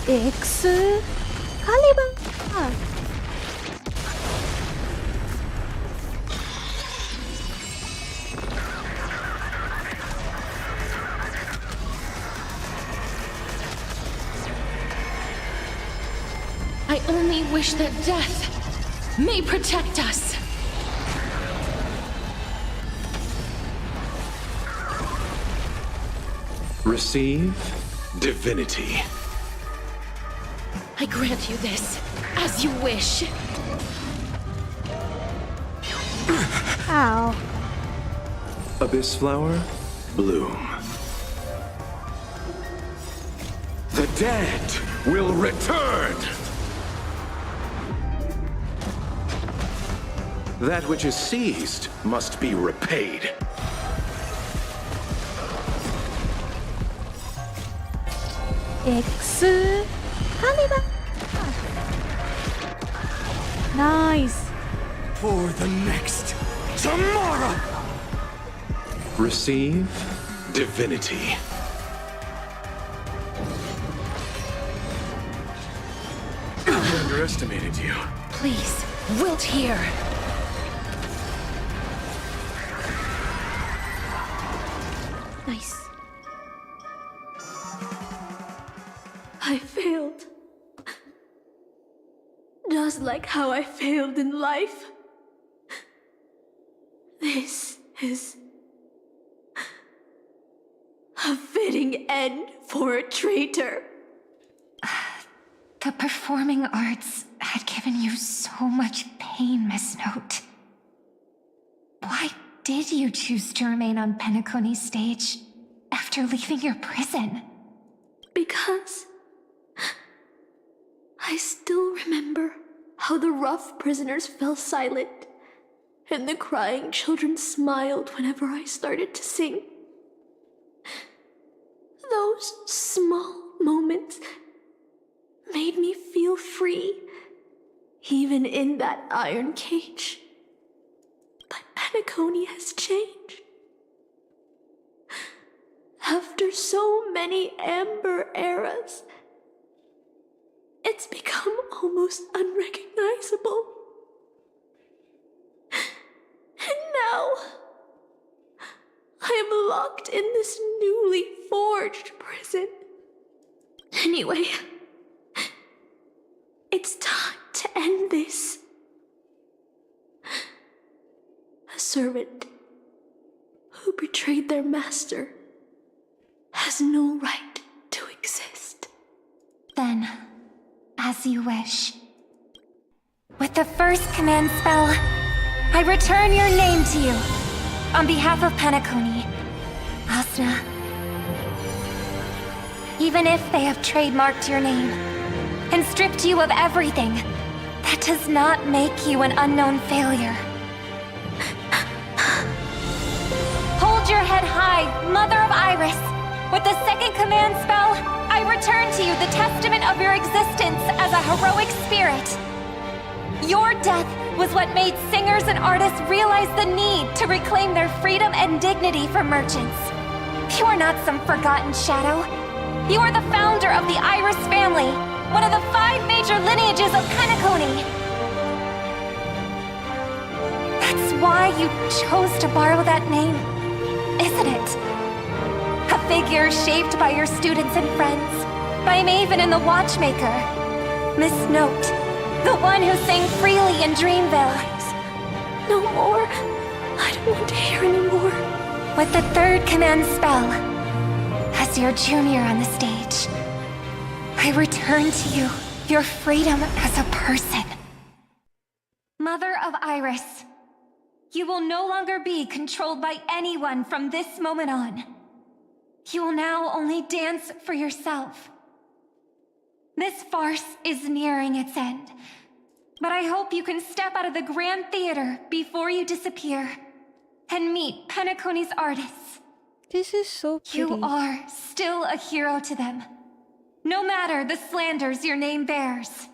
X खाली बना. I only wish that death may protect us. Receive divinity. I grant you this, as you wish. Ow. Abyss flower, bloom. The dead will return! That which is seized must be repaid. X खाली बना. Nice. For the next tomorrow! Receive divinity. I underestimated you. Please, wilt here. Nice. I failed. Just like how I failed in life. This is a fitting end for a traitor. The performing arts had given you so much pain, Miss Note. Why did you choose to remain on Penacony's stage after leaving your prison? Because I still remember how the rough prisoners fell silent and the crying children smiled whenever I started to sing. Those small moments made me feel free, even in that iron cage. But Penacony has changed. After so many Amber eras, it's become almost unrecognizable. And now, I am locked in this newly forged prison. Anyway, it's time to end this. A servant who betrayed their master has no right to exist. Then, as you wish. With the first command spell, I return your name to you. On behalf of Penacony, Asna. Even if they have trademarked your name and stripped you of everything, that does not make you an unknown failure. Hold your head high, Mother of Iris. With the second command spell, I return to you the testament of your existence as a heroic spirit. Your death was what made singers and artists realize the need to reclaim their freedom and dignity for merchants. You are not some forgotten shadow. You are the founder of the Iris family, one of the 5 major lineages of Penacony. That's why you chose to borrow that name, isn't it? A figure shaped by your students and friends, by Maven and the Watchmaker. Miss Note, the one who sang freely in Dreamville. No more. I don't want to hear anymore. With the third command spell, as your junior on the stage, I return to you your freedom as a person. Mother of Iris, you will no longer be controlled by anyone from this moment on. You will now only dance for yourself. This farce is nearing its end, but I hope you can step out of the Grand Theater before you disappear and meet Penacony's artists. This is so pretty. You are still a hero to them, no matter the slanders your name bears.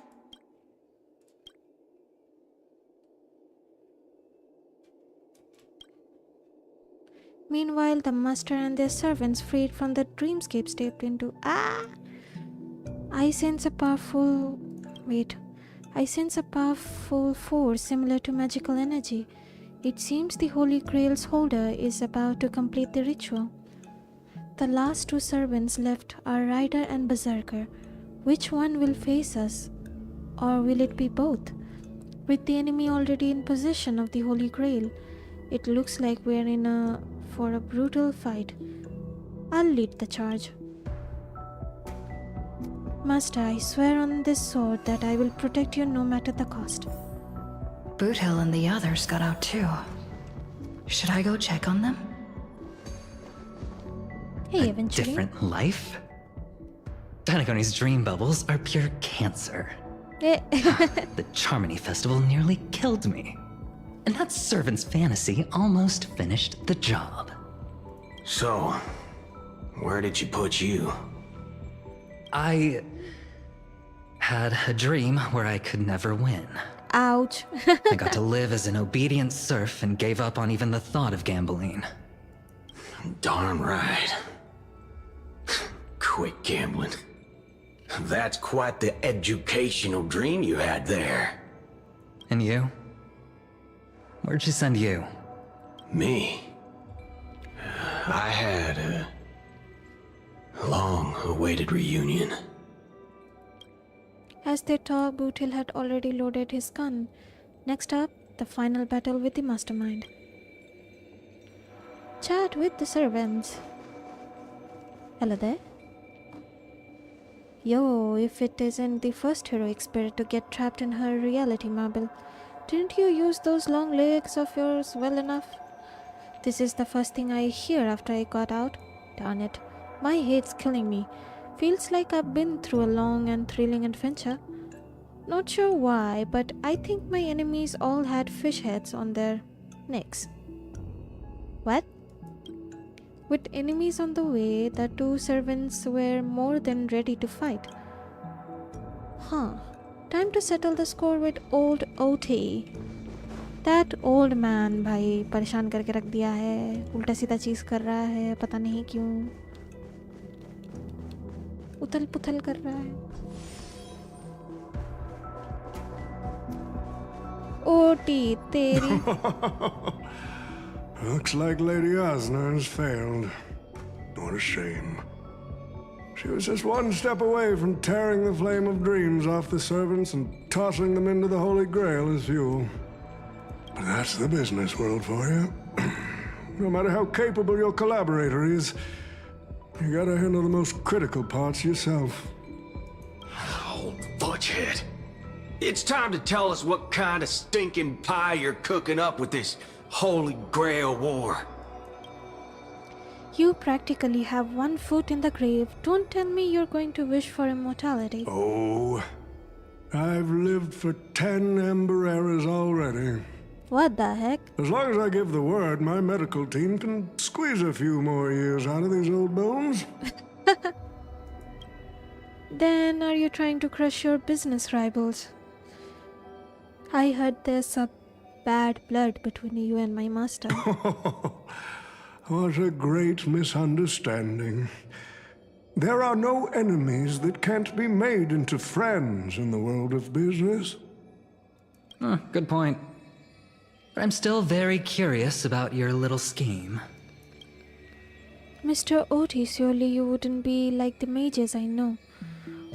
Meanwhile, the master and their servants, freed from the dreamscape, stepped into... I sense a powerful force similar to magical energy. It seems the Holy Grail's holder is about to complete the ritual. The last 2 servants left are Rider and Berserker. Which one will face us? Or will it be both? With the enemy already in possession of the Holy Grail, it looks like we're in for a brutal fight. I'll lead the charge. Master, I swear on this sword that I will protect you no matter the cost. Boothill and the others got out too. Should I go check on them? Hey, eventually. Different life? Penacony's dream bubbles are pure cancer. The Charmony Festival nearly killed me. And that servant's fantasy almost finished the job. So, where did you put you? I had a dream where I could never win. Ouch. I got to live as an obedient serf and gave up on even the thought of gambling. Darn right. Quit gambling. That's quite the educational dream you had there. And you? Where'd she send you? Me? I had a long-awaited reunion. As they talk, Boothill had already loaded his gun. Next up, the final battle with the mastermind. Chat with the servants. Hello there. Yo, if it isn't the first heroic spirit to get trapped in her reality marble, didn't you use those long legs of yours well enough? This is the first thing I hear after I got out. Darn it, my head's killing me. Feels like I've been through a long and thrilling adventure. Not sure why, but I think my enemies all had fish heads on their necks. What? With enemies on the way, the 2 servants were more than ready to fight. Huh. Time to settle the score with old OT. That old man भाई परेशान करके रख दिया है, उल्टा सीधा चीज़ कर रहा है, पता नहीं क्यों, उथल पुथल कर रहा है। ओटी तेरी। Looks like Lady Osner has failed. What a shame. She was just one step away from tearing the flame of dreams off the servants and tossing them into the Holy Grail as fuel. But that's the business world for you. No matter how capable your collaborator is, you gotta handle the most critical parts yourself. Oh, Butchhead. It's time to tell us what kind of stinking pie you're cooking up with this Holy Grail war. You practically have one foot in the grave. Don't tell me you're going to wish for immortality. Oh, I've lived for 10 Ember Eras already. What the heck? As long as I give the word, my medical team can squeeze a few more years out of these old bones. Then are you trying to crush your business rivals? I heard there's some bad blood between you and my master. What a great misunderstanding. There are no enemies that can't be made into friends in the world of business. Good point. But I'm still very curious about your little scheme. Mr. Otis, surely you wouldn't be like the mages I know,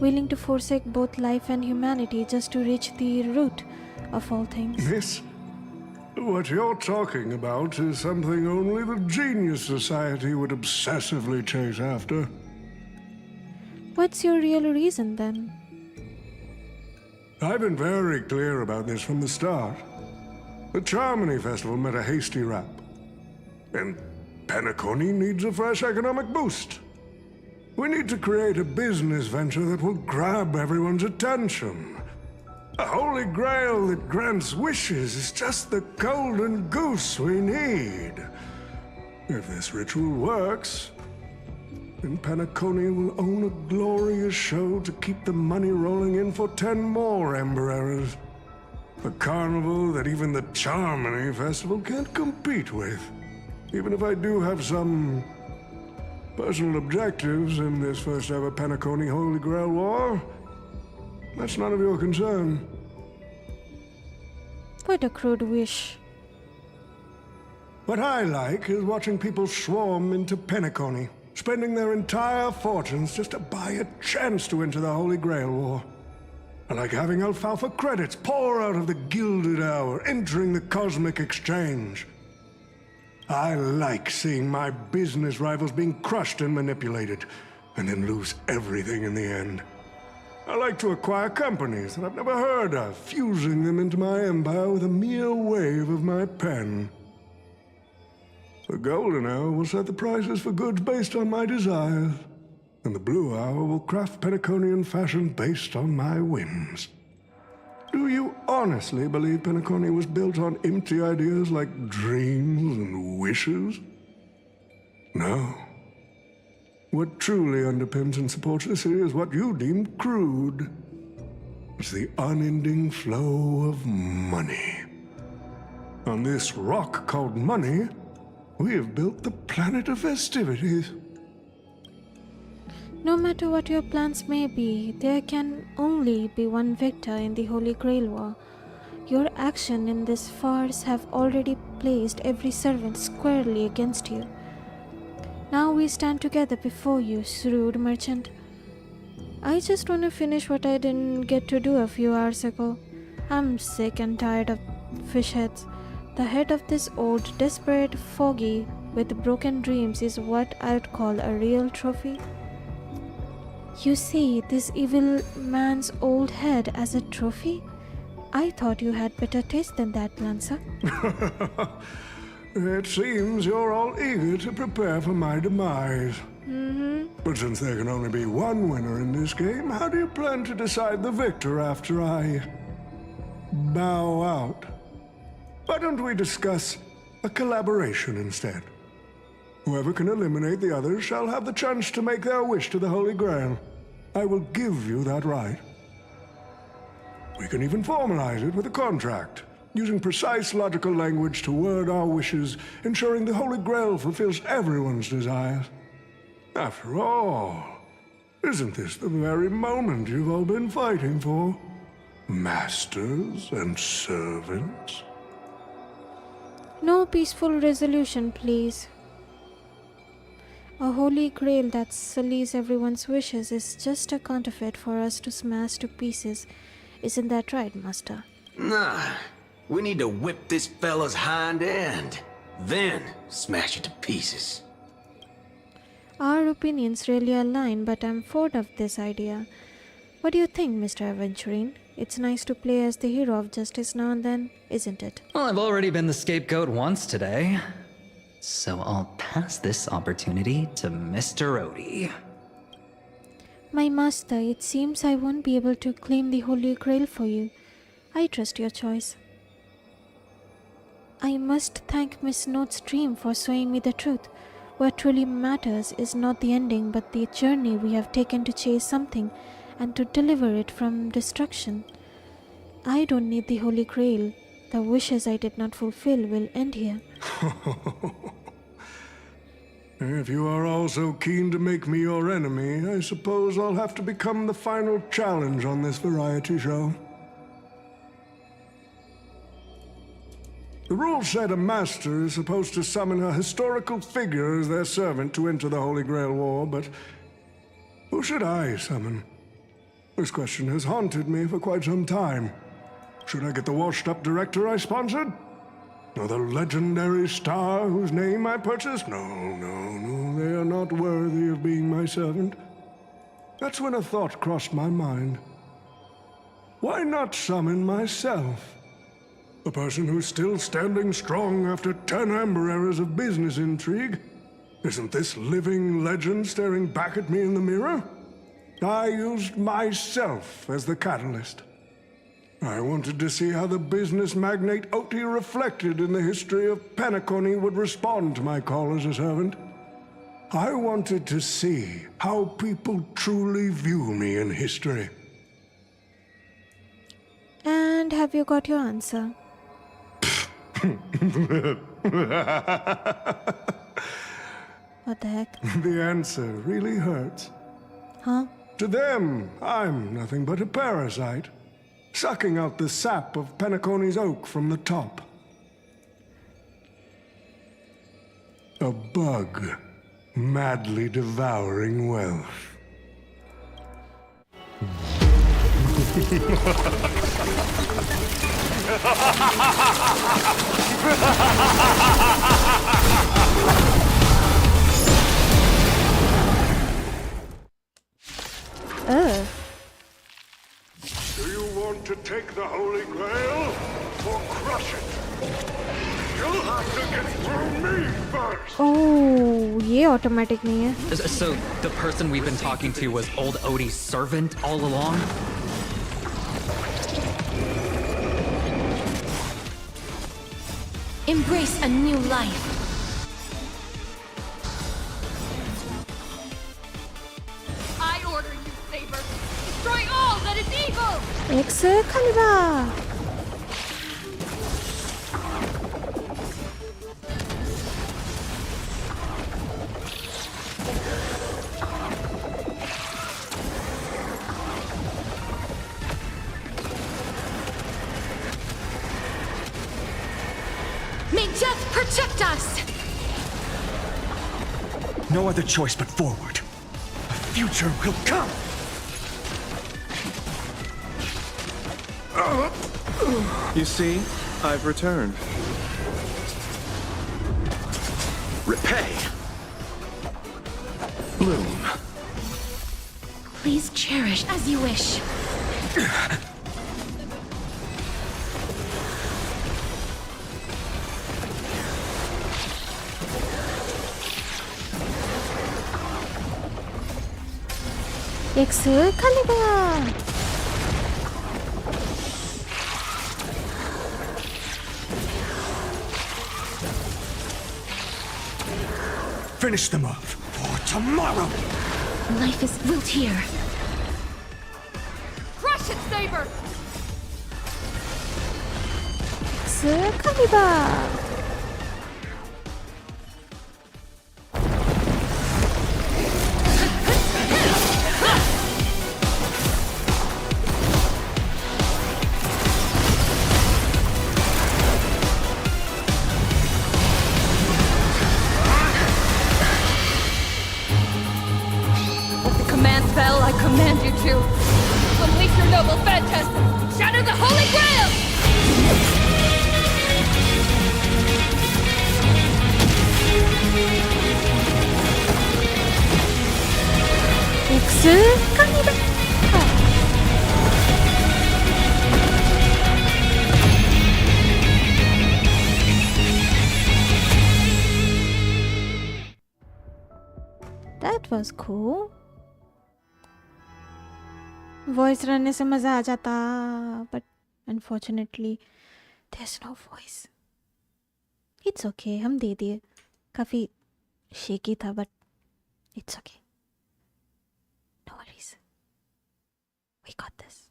willing to forsake both life and humanity just to reach the root of all things. Miss, what you're talking about is something only the Genius Society would obsessively chase after. What's your real reason then? I've been very clear about this from the start. The Charmony Festival met a hasty rap. And Penacony needs a fresh economic boost. We need to create a business venture that will grab everyone's attention. A holy grail that grants wishes is just the golden goose we need. If this ritual works, then Penacony will own a glorious show to keep the money rolling in for 10 more Ember Eras. A carnival that even the Charmony Festival can't compete with. Even if I do have some personal objectives in this first ever Penacony Holy Grail War, that's none of your concern. What a crude wish. What I like is watching people swarm into Penacony, spending their entire fortunes just to buy a chance to enter the Holy Grail War. I like having alfalfa credits pour out of the Gilded Hour, entering the Cosmic Exchange. I like seeing my business rivals being crushed and manipulated, and then lose everything in the end. I like to acquire companies that I've never heard of, fusing them into my empire with a mere wave of my pen. The Golden Hour will set the prices for goods based on my desires, and the Blue Hour will craft Penaconian fashion based on my whims. Do you honestly believe Penacony was built on empty ideas like dreams and wishes? No. What truly underpins and supports the city is what you deem crude. It's the unending flow of money. On this rock called money, we have built the planet of festivities. No matter what your plans may be, there can only be one victor in the Holy Grail War. Your action in this farce have already placed every servant squarely against you. Now we stand together before you, shrewd merchant. I just want to finish what I didn't get to do a few hours ago. I'm sick and tired of fish heads. The head of this old, desperate foggy with broken dreams is what I'd call a real trophy. You see this evil man's old head as a trophy? I thought you had better taste than that, Lancer. It seems you're all eager to prepare for my demise. But since there can only be one winner in this game, how do you plan to decide the victor after I bow out? Why don't we discuss a collaboration instead? Whoever can eliminate the others shall have the chance to make their wish to the Holy Grail. I will give you that right. We can even formalize it with a contract. using precise logical language to word our wishes, ensuring the Holy Grail fulfills everyone's desires. After all, isn't this the very moment you've all been fighting for? Masters and servants? No peaceful resolution, please. A holy grail that sullies everyone's wishes is just a counterfeit for us to smash to pieces. Isn't that right, Master? Nah, we need to whip this fella's hind end, then smash it to pieces. Our opinions really align, but I'm fond of this idea. What do you think, Mr. Aventurine? It's nice to play as the hero of justice now and then, isn't it? Well, I've already been the scapegoat once today. So I'll pass this opportunity to Mr. Odie. My master, it seems I won't be able to claim the Holy Grail for you. I trust your choice. I must thank Miss Note's dream for showing me the truth. What truly matters is not the ending, but the journey we have taken to chase something and to deliver it from destruction. I don't need the Holy Grail. The wishes I did not fulfill will end here. If you are all so keen to make me your enemy, I suppose I'll have to become the final challenge on this variety show. The rules said a master is supposed to summon a historical figure as their servant to enter the Holy Grail War, but who should I summon? This question has haunted me for quite some time. Should I get the washed-up director I sponsored? Or the legendary star whose name I purchased? No, they are not worthy of being my servant. That's when a thought crossed my mind. Why not summon myself? A person who's still standing strong after 10 amber eras of business intrigue? Isn't this living legend staring back at me in the mirror? I used myself as the catalyst. I wanted to see how the business magnate Oti reflected in the history of Penacony would respond to my call as a servant. I wanted to see how people truly view me in history. And have you got your answer? What the heck? The answer really hurts. Huh? To them, I'm nothing but a parasite, sucking out the sap of Penacony's oak from the top. A bug, madly devouring wealth. Do you want to take the Holy Grail or crush it? You'll have to get through me first. Oh, ये automatic नहीं है. So the person we've been talking to was old Odie's servant all along? Embrace a new life. I order you, Saber. Destroy all that is evil! Excalibur. May death protect us! No other choice but forward. A future will come! You see, I've returned. Repay! Bloom. Please cherish as you wish. Excalibur. Finish them off for tomorrow! Life is built here. Crush it, Saber! Kaliba! With the command spell, I command you to unleash your noble phantasm! Shatter the Holy Grail! Kaliba! That was cool. Voice रहने से मजा आ जाता, but unfortunately there's no voice. It's okay, हम दे दिए. काफी shaky था, but it's okay. No worries. We got this.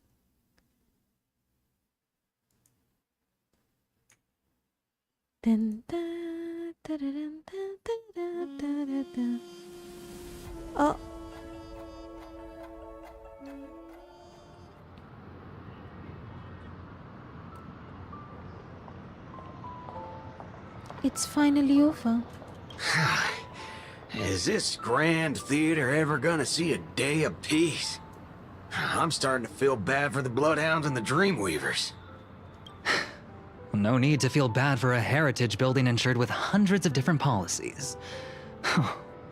Dun, da, da, da, dun, da, da, da, da, da. Oh. It's finally over. Is this grand theater ever gonna see a day of peace? I'm starting to feel bad for the Bloodhounds and the Dreamweavers. No need to feel bad for a heritage building insured with hundreds of different policies.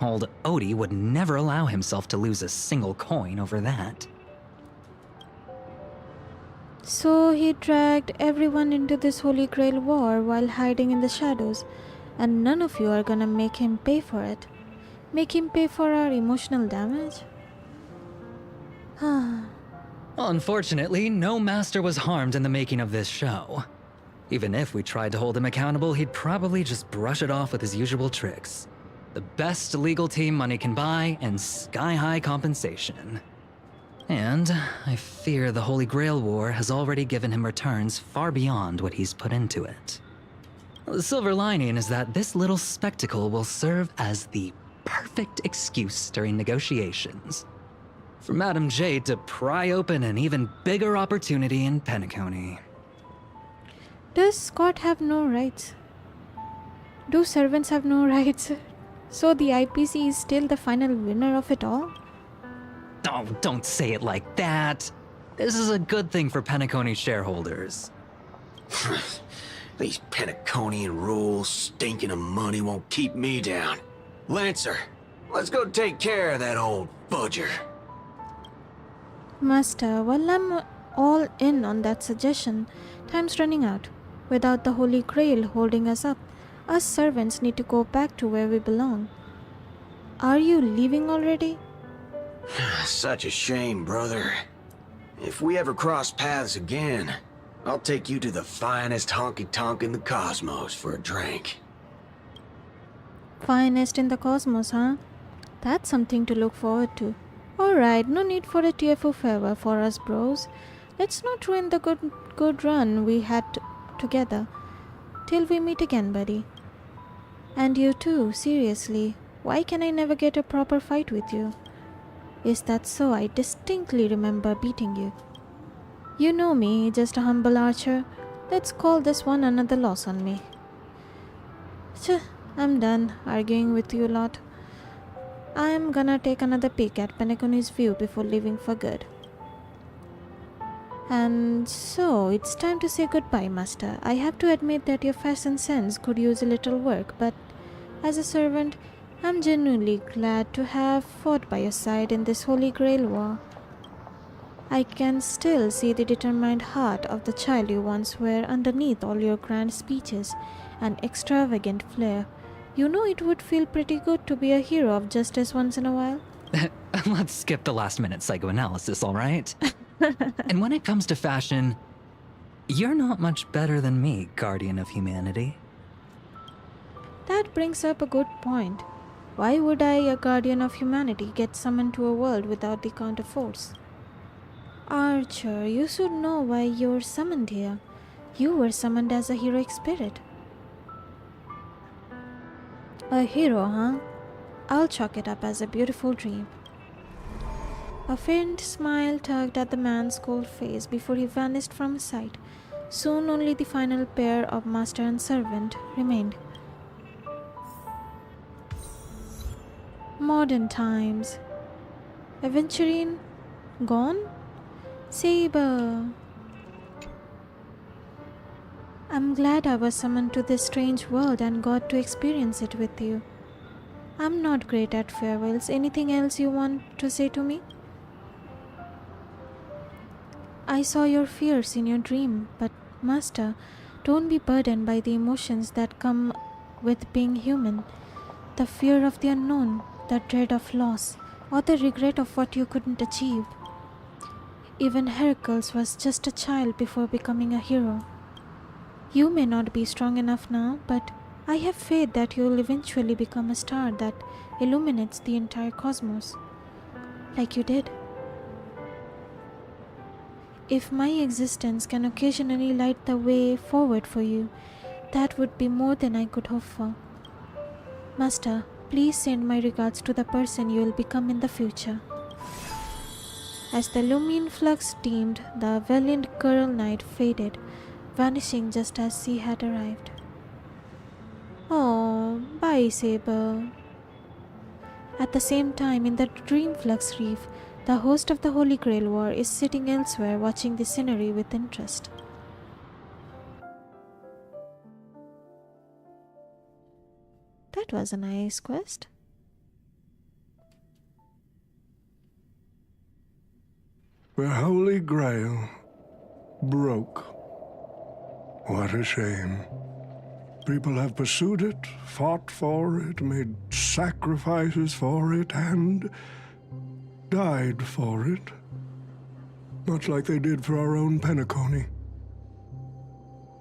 Old Odie would never allow himself to lose a single coin over that. So he dragged everyone into this Holy Grail war while hiding in the shadows, and none of you are gonna make him pay for it. Make him pay for our emotional damage? Unfortunately, no master was harmed in the making of this show. Even if we tried to hold him accountable, he'd probably just brush it off with his usual tricks. The best legal team money can buy, and sky-high compensation. And I fear the Holy Grail War has already given him returns far beyond what he's put into it. The silver lining is that this little spectacle will serve as the perfect excuse during negotiations for Madame Jade to pry open an even bigger opportunity in Penacony. Does Scott have no rights? Do servants have no rights? So the IPC is still the final winner of it all? Oh, don't say it like that. This is a good thing for Penacony shareholders. These Penaconian rules, stinking of money won't keep me down. Lancer, let's go take care of that old fudger. Master, well, I'm all in on that suggestion. Time's running out. Without the Holy Grail holding us up, us servants need to go back to where we belong. Are you leaving already? Such a shame, brother. If we ever cross paths again, I'll take you to the finest honky-tonk in the cosmos for a drink. Finest in the cosmos, huh? That's something to look forward to. Alright, no need for a tearful farewell for us bros. Let's not ruin the good run we had together. Till we meet again, buddy. And you too, seriously. Why can I never get a proper fight with you? Is that so? I distinctly remember beating you. You know me, just a humble archer. Let's call this one another loss on me. I'm done arguing with you lot. I'm gonna take another peek at Penacony's view before leaving for good. And so, it's time to say goodbye, Master. I have to admit that your fashion sense could use a little work, but as a servant, I'm genuinely glad to have fought by your side in this Holy Grail war. I can still see the determined heart of the child you once were underneath all your grand speeches and extravagant flair. You know it would feel pretty good to be a hero of justice once in a while. Let's skip the last-minute psychoanalysis, all right? And when it comes to fashion, you're not much better than me, Guardian of Humanity. That brings up a good point. Why would I, a Guardian of Humanity, get summoned to a world without the counterforce? Archer, you should know why you're summoned here. You were summoned as a heroic spirit. A hero, huh? I'll chalk it up as a beautiful dream. A faint smile tugged at the man's cold face before he vanished from sight. Soon only the final pair of master and servant remained. Modern times. Aventurine gone? Saber. I'm glad I was summoned to this strange world and got to experience it with you. I'm not great at farewells. Anything else you want to say to me? I saw your fears in your dream, but Master, don't be burdened by the emotions that come with being human. The fear of the unknown, the dread of loss, or the regret of what you couldn't achieve. Even Hercules was just a child before becoming a hero. You may not be strong enough now, but I have faith that you will eventually become a star that illuminates the entire cosmos, like you did. If my existence can occasionally light the way forward for you, that would be more than I could hope for. Master, please send my regards to the person you will become in the future. As the lumine flux dimmed, the valiant girl knight faded, vanishing just as she had arrived. Oh, bye, Saber. At the same time, in the dream flux reef, the host of the Holy Grail War is sitting elsewhere watching the scenery with interest. That was a nice quest. The Holy Grail broke. What a shame. People have pursued it, fought for it, made sacrifices for it, and died for it. Much like they did for our own Penacony.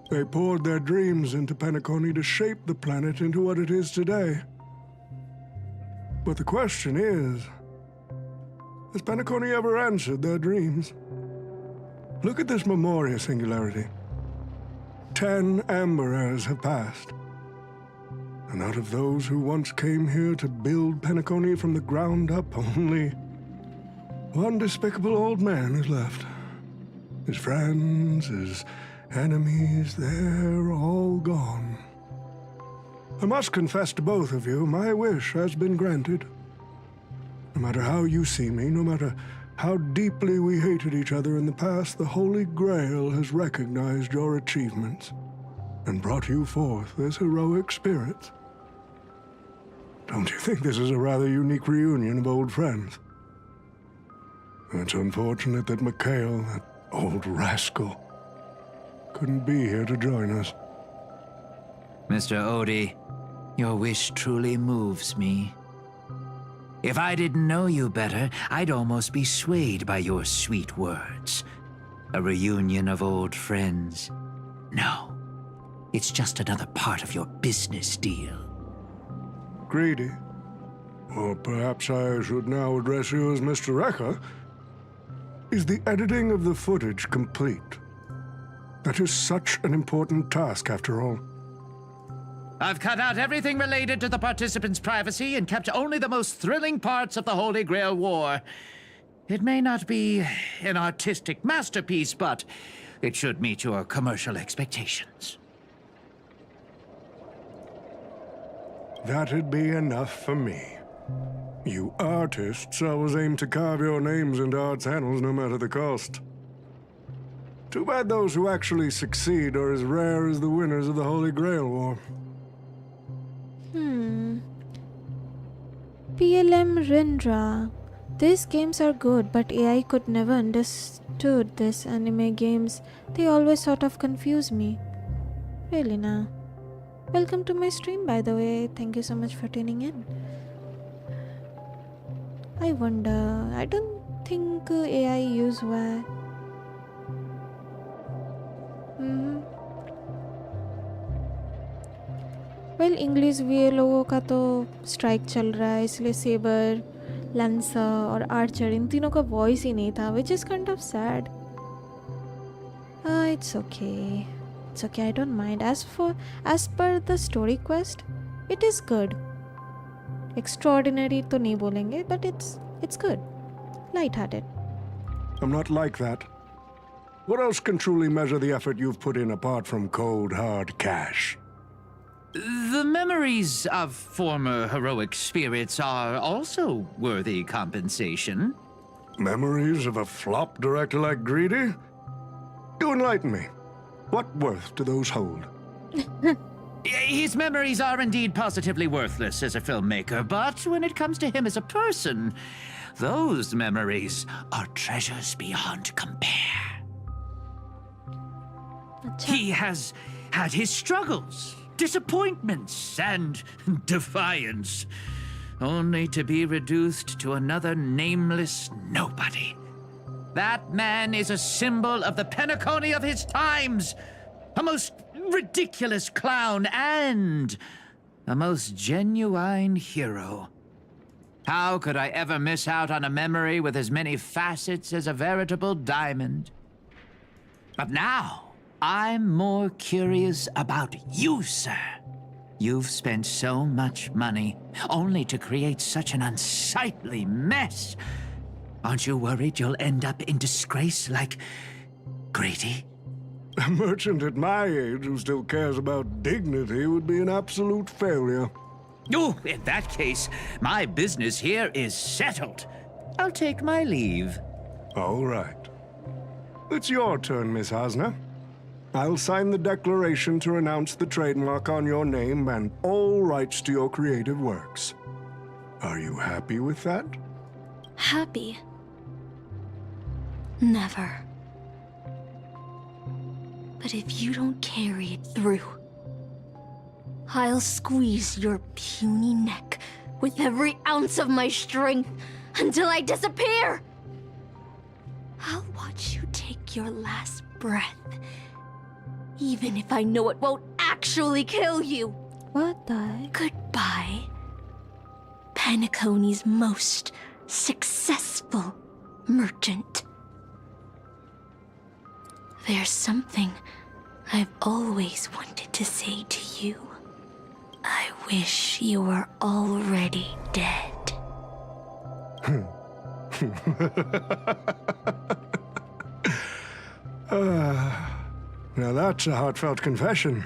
They poured their dreams into Penacony to shape the planet into what it is today. But the question is, has Penacony ever answered their dreams? Look at this Memoria singularity. 10 Amber Heirs have passed. And out of those who once came here to build Penacony from the ground up, only one despicable old man is left. His friends, his enemies, they're all gone. I must confess to both of you, my wish has been granted. No matter how you see me, no matter how deeply we hated each other in the past, the Holy Grail has recognized your achievements and brought you forth as heroic spirits. Don't you think this is a rather unique reunion of old friends? It's unfortunate that Mikhail, that old rascal, couldn't be here to join us. Mr. Odie, your wish truly moves me. If I didn't know you better, I'd almost be swayed by your sweet words. A reunion of old friends. No, it's just another part of your business deal. Greedy. Or perhaps I should now address you as Mr. Wrecker. Is the editing of the footage complete? That is such an important task, after all. I've cut out everything related to the participants' privacy and kept only the most thrilling parts of the Holy Grail War. It may not be an artistic masterpiece, but it should meet your commercial expectations. That'd be enough for me. You artists always aim to carve your names into art's annals no matter the cost. Too bad those who actually succeed are as rare as the winners of the Holy Grail War. PLM Rindra. These games are good, but AI could never understood this anime games. They always sort of confuse me. Really now. Welcome to my stream, by the way. Thank you so much for tuning in. I wonder, I don't think AI use why. Well English V लोगों का तो strike चल रहा है, इसलिए Saber, Lancer और Archer इन तीनों का वॉइस ही नहीं था, which is kind of sad. It's okay. it's okay. I don't mind. As per the story quest, it is good. Extraordinary to nahi bolenge, but it's good. Light-hearted. I'm not like that. What else can truly measure the effort you've put in apart from cold, hard cash? The memories of former heroic spirits are also worthy compensation. Memories of a flop director like Greedy? Do enlighten me. What worth do those hold? His memories are indeed positively worthless as a filmmaker, but when it comes to him as a person, those memories are treasures beyond compare. He has had his struggles, disappointments, and defiance, only to be reduced to another nameless nobody. That man is a symbol of the Penacony of his times, a most ridiculous clown and a most genuine hero. How could I ever miss out on a memory with as many facets as a veritable diamond? But now, I'm more curious about you, sir. You've spent so much money, only to create such an unsightly mess. Aren't you worried you'll end up in disgrace like Greedy? A merchant at my age who still cares about dignity would be an absolute failure. Oh, in that case, my business here is settled. I'll take my leave. All right. It's your turn, Miss Hasna. I'll sign the declaration to renounce the trademark on your name and all rights to your creative works. Are you happy with that? Happy? Never. But if you don't carry it through, I'll squeeze your puny neck with every ounce of my strength until I disappear! I'll watch you take your last breath, even if I know it won't actually kill you. What the heck? Goodbye, Penacony's most successful merchant. There's something I've always wanted to say to you. I wish you were already dead. Now that's a heartfelt confession.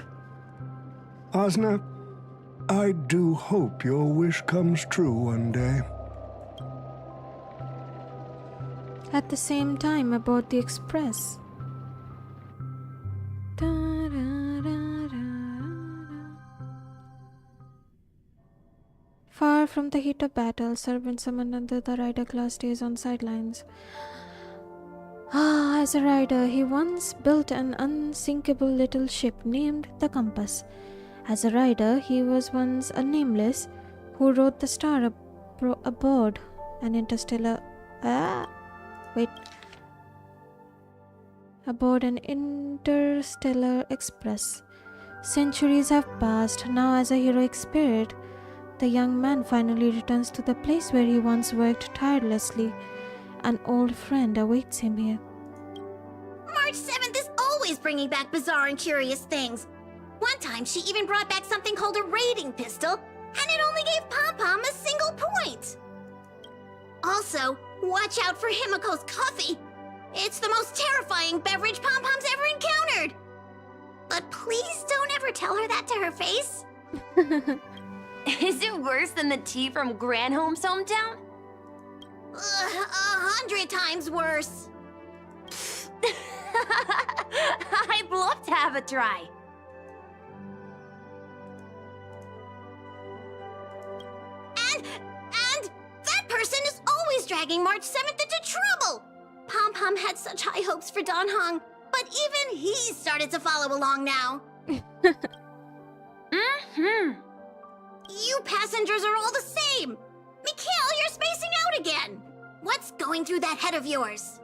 Hasna, I do hope your wish comes true one day. At the same time, about the express. Far from the heat of battle, servant summoned under the rider class stays on sidelines. As a rider, he once built an unsinkable little ship named the Compass. As a rider, he was once a nameless who rode the star aboard an interstellar... aboard an interstellar express. Centuries have passed. Now, as a heroic spirit, the young man finally returns to the place where he once worked tirelessly. An old friend awaits him here. March 7th is always bringing back bizarre and curious things. One time, she even brought back something called a raiding pistol, and it only gave Pom-Pom a single point. Also, watch out for Himiko's coffee. It's the most terrifying beverage Pom-Pom's ever encountered. But please don't ever tell her that to her face. Is it worse than the tea from Granholm's hometown? 100 times worse. I'd love to have a try. And that person is always dragging March 7th into trouble. Pom-Pom had such high hopes for Dan Hong, but even he's started to follow along now. You passengers are all the same. Mikhail, you're spacing out again. What's going through that head of yours?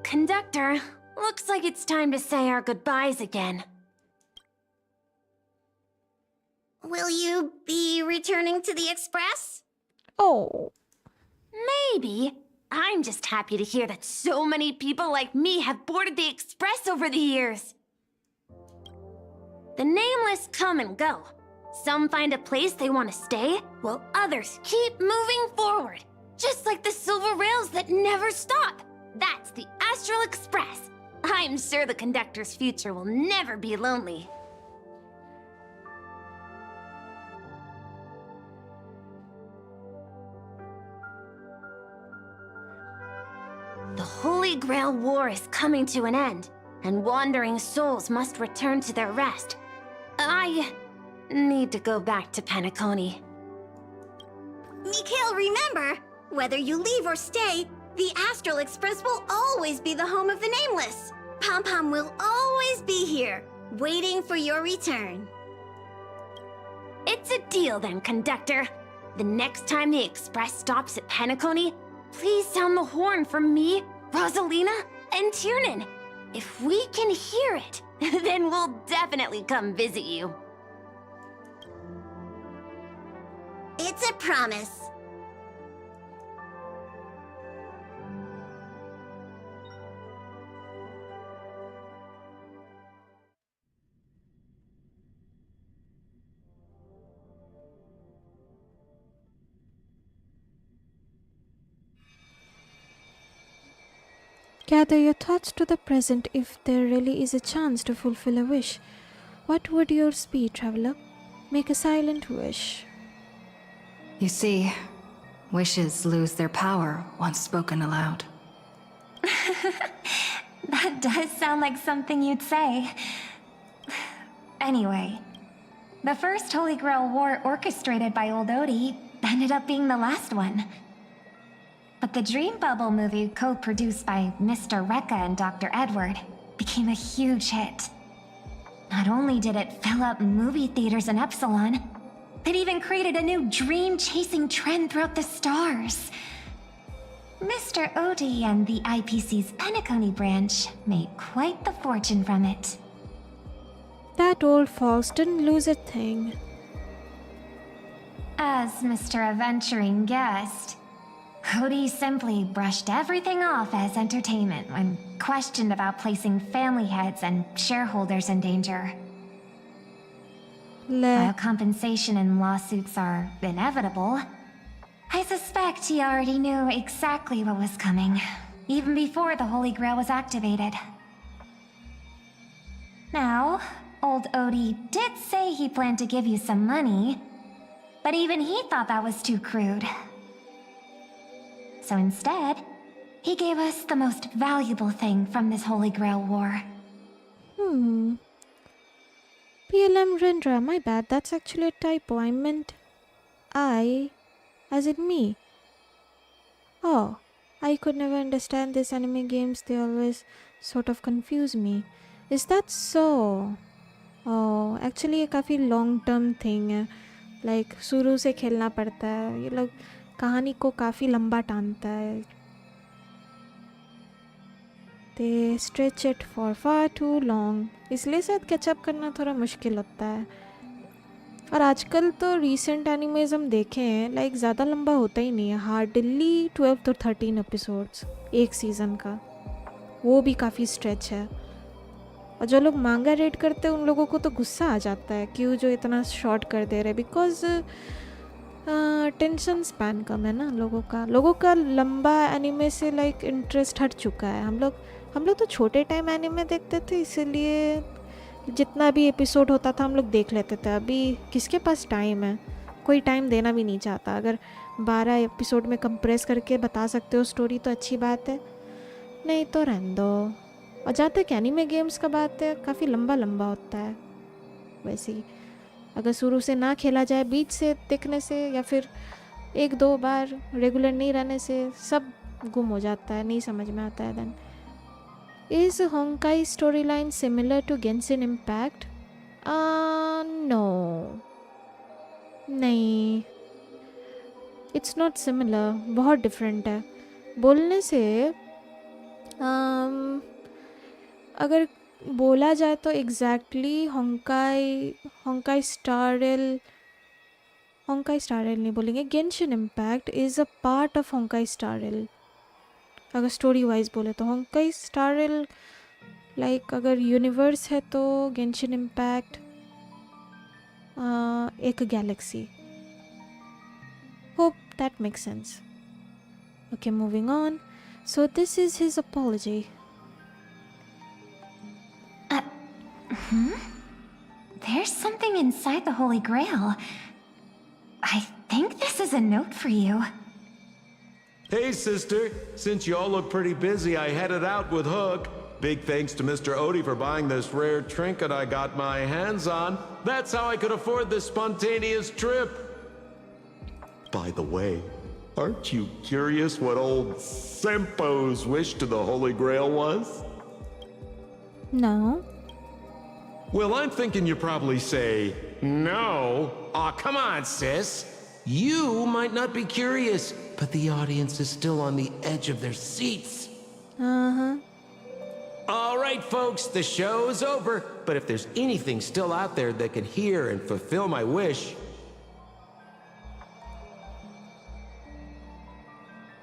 Conductor, looks like it's time to say our goodbyes again. Will you be returning to the Express? Oh. Maybe. I'm just happy to hear that so many people like me have boarded the Express over the years. The nameless come and go. Some find a place they want to stay, while others keep moving forward. Just like the silver rails that never stop. That's the Astral Express. I'm sure the conductor's future will never be lonely. The Holy Grail War is coming to an end, and wandering souls must return to their rest. I need to go back to Penacony. Mikhail, remember, whether you leave or stay, the Astral Express will always be the home of the Nameless. Pom-Pom will always be here, waiting for your return. It's a deal then, conductor. The next time the Express stops at Penacony, please sound the horn for me, Rosalina, and Tiernan. If we can hear it, then we'll definitely come visit you. It's a promise. Gather your thoughts to the present if there really is a chance to fulfill a wish. What would yours be, traveler? Make a silent wish. You see, wishes lose their power once spoken aloud. That does sound like something you'd say. Anyway, the first Holy Grail War orchestrated by Old Odie ended up being the last one. But the Dream Bubble movie, co-produced by Mr. Rekka and Dr. Edward, became a huge hit. Not only did it fill up movie theaters in Epsilon, it even created a new dream-chasing trend throughout the stars. Mr. Odie and the IPC's Penacony branch made quite the fortune from it. That old fox didn't lose a thing. As Mr. Adventuring guessed, Odie simply brushed everything off as entertainment when questioned about placing family heads and shareholders in danger. While compensation and lawsuits are inevitable, I suspect he already knew exactly what was coming, even before the Holy Grail was activated. Now, old Odie did say he planned to give you some money, but even he thought that was too crude. So instead, he gave us the most valuable thing from this Holy Grail War. PLM Rendra, my bad, that's actually a typo. I meant I, as in me. Oh, I could never understand these anime games, they always sort of confuse me. Is that so? Oh, actually a काफ़ी long term thing है. Like शुरू से खेलना पड़ता है. ये लोग कहानी को काफ़ी लंबा टानता है. They stretch it for far too long. इसलिए शायद कैचअप करना थोड़ा मुश्किल होता है. और आजकल तो रीसेंट एनिमेज हम देखे हैं लाइक ज़्यादा लंबा होता ही नहीं है. हार्डली 12 to 13 एपिसोड्स एक सीज़न का. वो भी काफ़ी स्ट्रेच है. और जो लोग मांगा रेड करते हैं उन लोगों को तो गुस्सा आ जाता है क्यों जो इतना शॉर्ट कर दे रहे. बिकॉज टेंशन स्पैन कम है ना लोगों का लंबा एनिमे से लाइक इंटरेस्ट हट चुका है. हम लोग तो छोटे टाइम एनिमे देखते थे इसीलिए जितना भी एपिसोड होता था हम लोग देख लेते थे. अभी किसके पास टाइम है. कोई टाइम देना भी नहीं चाहता. अगर 12 एपिसोड में कंप्रेस करके बता सकते हो स्टोरी तो अच्छी बात है, नहीं तो रहने दो. और जहाँ तक एनिमे गेम्स का बात है काफ़ी लंबा होता है. वैसे ही अगर शुरू से ना खेला जाए बीच से देखने से या फिर 1-2 बार रेगुलर नहीं रहने से सब गुम हो जाता है, नहीं समझ में आता है. Then is Honkai story line similar to Genshin Impact? No, नहीं, इट्स नॉट सिमिलर. बहुत डिफरेंट है. बोलने से अगर बोला जाए तो exactly Honkai Star Rail Honkai Starrail नहीं बोलेंगे. Genshin Impact is a part of Honkai Starrail. अगर स्टोरी वाइज बोले तो Honkai Starrail लाइक अगर यूनिवर्स है तो Genshin Impact एक Galaxy. Hope that makes sense. Okay, moving on. So this is his apology. There's something inside the Holy Grail. I think this is a note for you. Hey, sister. Since you all look pretty busy, I headed out with Hook. Big thanks to Mr. Odie for buying this rare trinket I got my hands on. That's how I could afford this spontaneous trip. By the way, aren't you curious what old Sempo's wish to the Holy Grail was? No. Well, I'm thinking you probably say, no. Aw, come on, sis. You might not be curious, but the audience is still on the edge of their seats. Uh-huh. All right, folks, the show's over. But if there's anything still out there that can hear and fulfill my wish,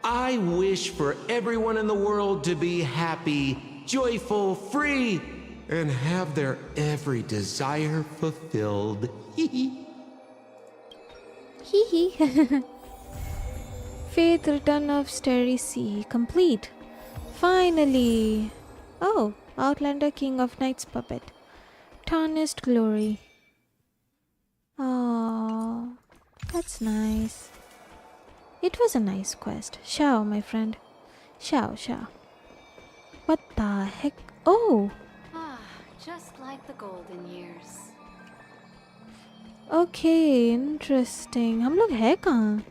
I wish for everyone in the world to be happy, joyful, free, and have their every desire fulfilled. Hee hee. Faith Return of Starry Sea complete. Finally. Oh, Outlander King of Night's Puppet. Tarnished Glory. Oh, that's nice. It was a nice quest. Shao, my friend. Shao. What the heck? Oh! Just like the golden years. Okay, interesting. हम लोग हैं कहाँ?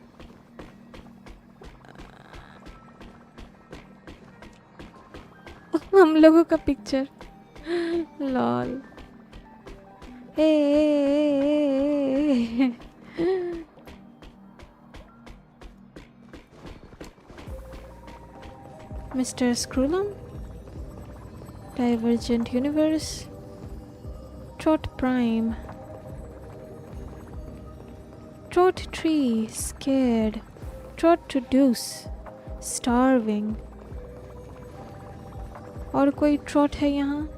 हम लोगों का picture. Lol. Mr. Screwlum? Divergent Universe. Trot Prime. Trot Tree. Scared. Trot to Deuce. Starving. और कोई trout है यहाँ?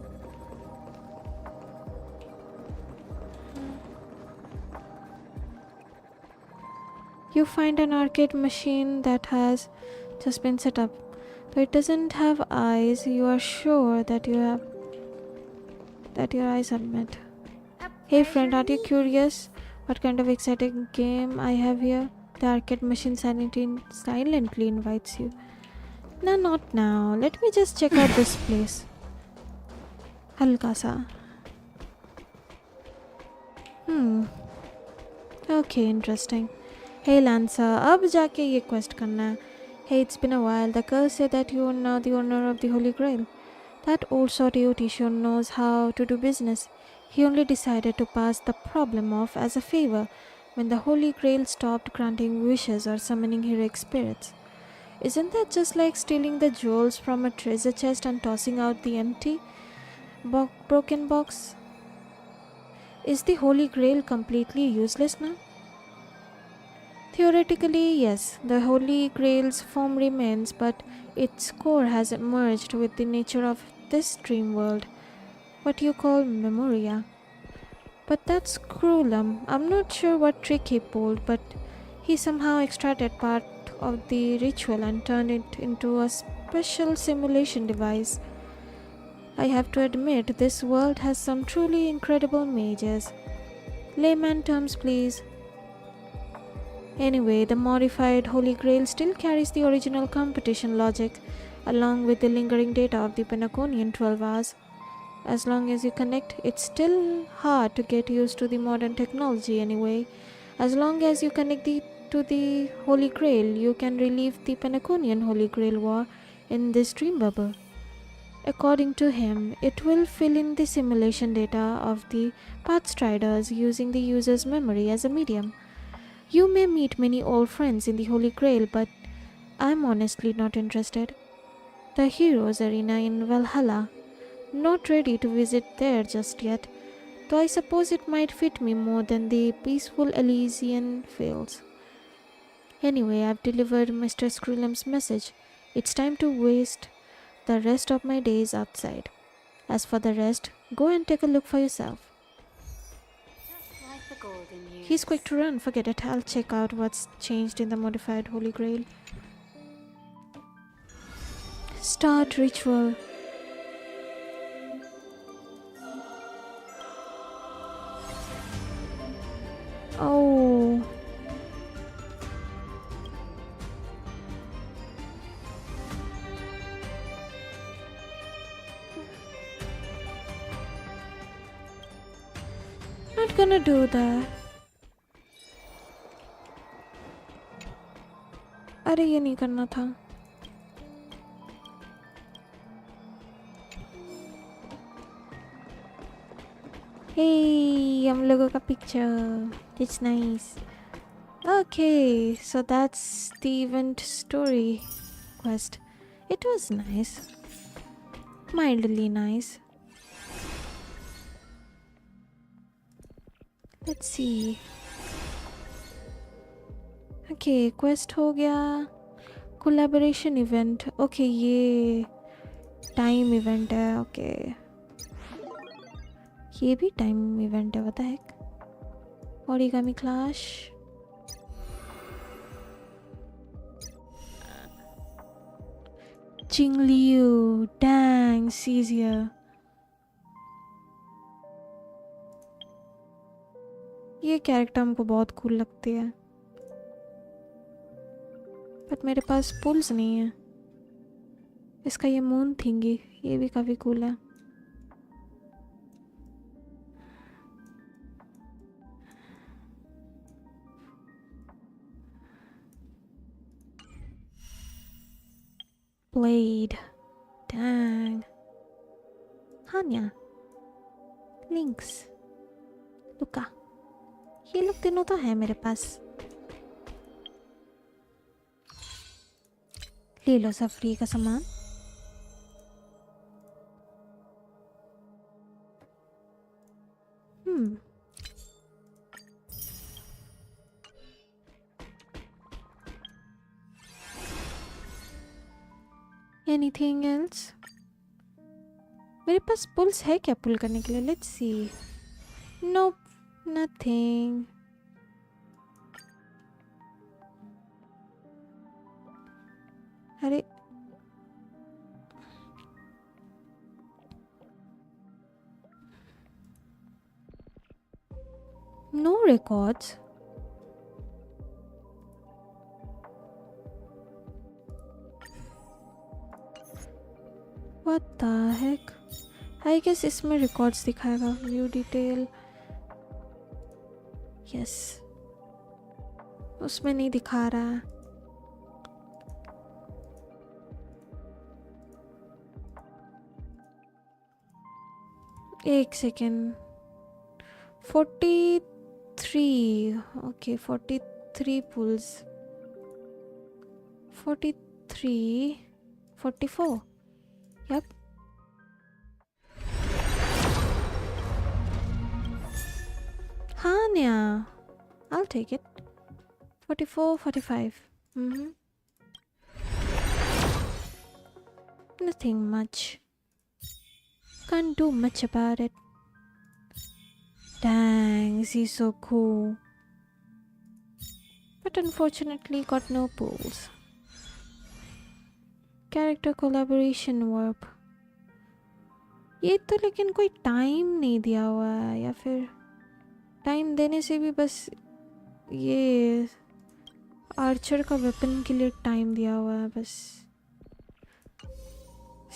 You find an arcade machine that has just been set up. Though it doesn't have eyes, you are sure that your eyes are met. Hey friend, are you curious what kind of exciting game I have here? The arcade machine silently invites you. No, not now. Let me just check out this place. Halka sa. Okay, interesting. Hey Lanza, अब जाके ये quest करना है. Hey, it's been a while. The girl said that you are now the owner of the Holy Grail. That old sort Yoti sure knows how to do business. He only decided to pass the problem off as a favor when the Holy Grail stopped granting wishes or summoning heroic spirits. Isn't that just like stealing the jewels from a treasure chest and tossing out the empty, broken box? Is the Holy Grail completely useless now? Theoretically, yes, the Holy Grail's form remains, but its core has merged with the nature of this dream world, what you call Memoria. But that's Screwlum. I'm not sure what trick he pulled, but he somehow extracted part of the ritual and turned it into a special simulation device. I have to admit, this world has some truly incredible mages. Layman terms, please. Anyway, the modified Holy Grail still carries the original competition logic, along with the lingering data of the Penaconian 12 hours. As long as you connect, it's still hard to get used to the modern technology anyway. As long as you connect to the Holy Grail, you can relieve the Penaconian Holy Grail war in this dream bubble. According to him, it will fill in the simulation data of the Pathstriders using the user's memory as a medium. You may meet many old friends in the Holy Grail, but I'm honestly not interested. The Heroes Arena in Valhalla. Not ready to visit there just yet. though I suppose it might fit me more than the peaceful Elysian fields. Anyway, I've delivered Mr. Skrillum's message. It's time to waste the rest of my days outside. As for the rest, go and take a look for yourself. Like the golden years. He's quick to run, forget it. I'll check out what's changed in the modified Holy Grail. Start ritual. Oh. Not gonna do that. अरे ये नहीं करना था. Hey, हम लोगों का picture. It's nice. Okay, so that's the event story quest. It was nice. Mildly nice. Let's see. Okay, quest हो गया. Collaboration event. Okay, ये time event है. Okay. ये भी time event है. What the heck? Origami clash. Jingliu. Dang, she's here. ये character हमको बहुत कूल लगती है, बट मेरे पास पुल्स नहीं है. इसका ये मून थिंगी, ये भी काफ़ी कूल है. Blade. Dang. Hanya. Lynx. Luca. ये लोग तीनों तो है मेरे पास. ले लो सब फ्री का सामान. Anything else? मेरे पास पुल्स है क्या पुल करने के लिए? Let's see. Nope. Nothing. अरे no records. What the heck? I guess इसमें records दिखाएगा. View detail. Yes. उसमें नहीं दिखा रहा है. एक second. 43. Okay, 43 pulls. 43. 44. Yep. Hanya. I'll take it. 44, 45. Nothing much. Can't do much about it. Dang, she's so cool. But unfortunately got no pulls. Character collaboration warp. ये तो लेकिन कोई टाइम नहीं दिया हुआ है, या फिर टाइम देने से भी बस ये आर्चर का वेपन के लिए टाइम दिया हुआ है बस.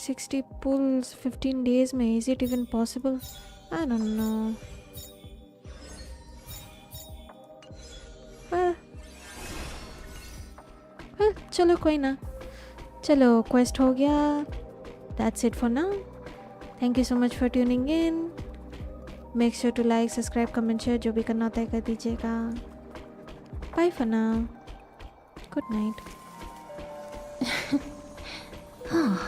60 pulls 15 days में. Is it even possible? I don't know. Well, चलो कोई ना. चलो quest हो गया. That's it for now. Thank you so much for tuning in. Make sure to like, subscribe, comment, share. जो भी करना होता है कर दीजिएगा. Bye for now. Good night. Oh.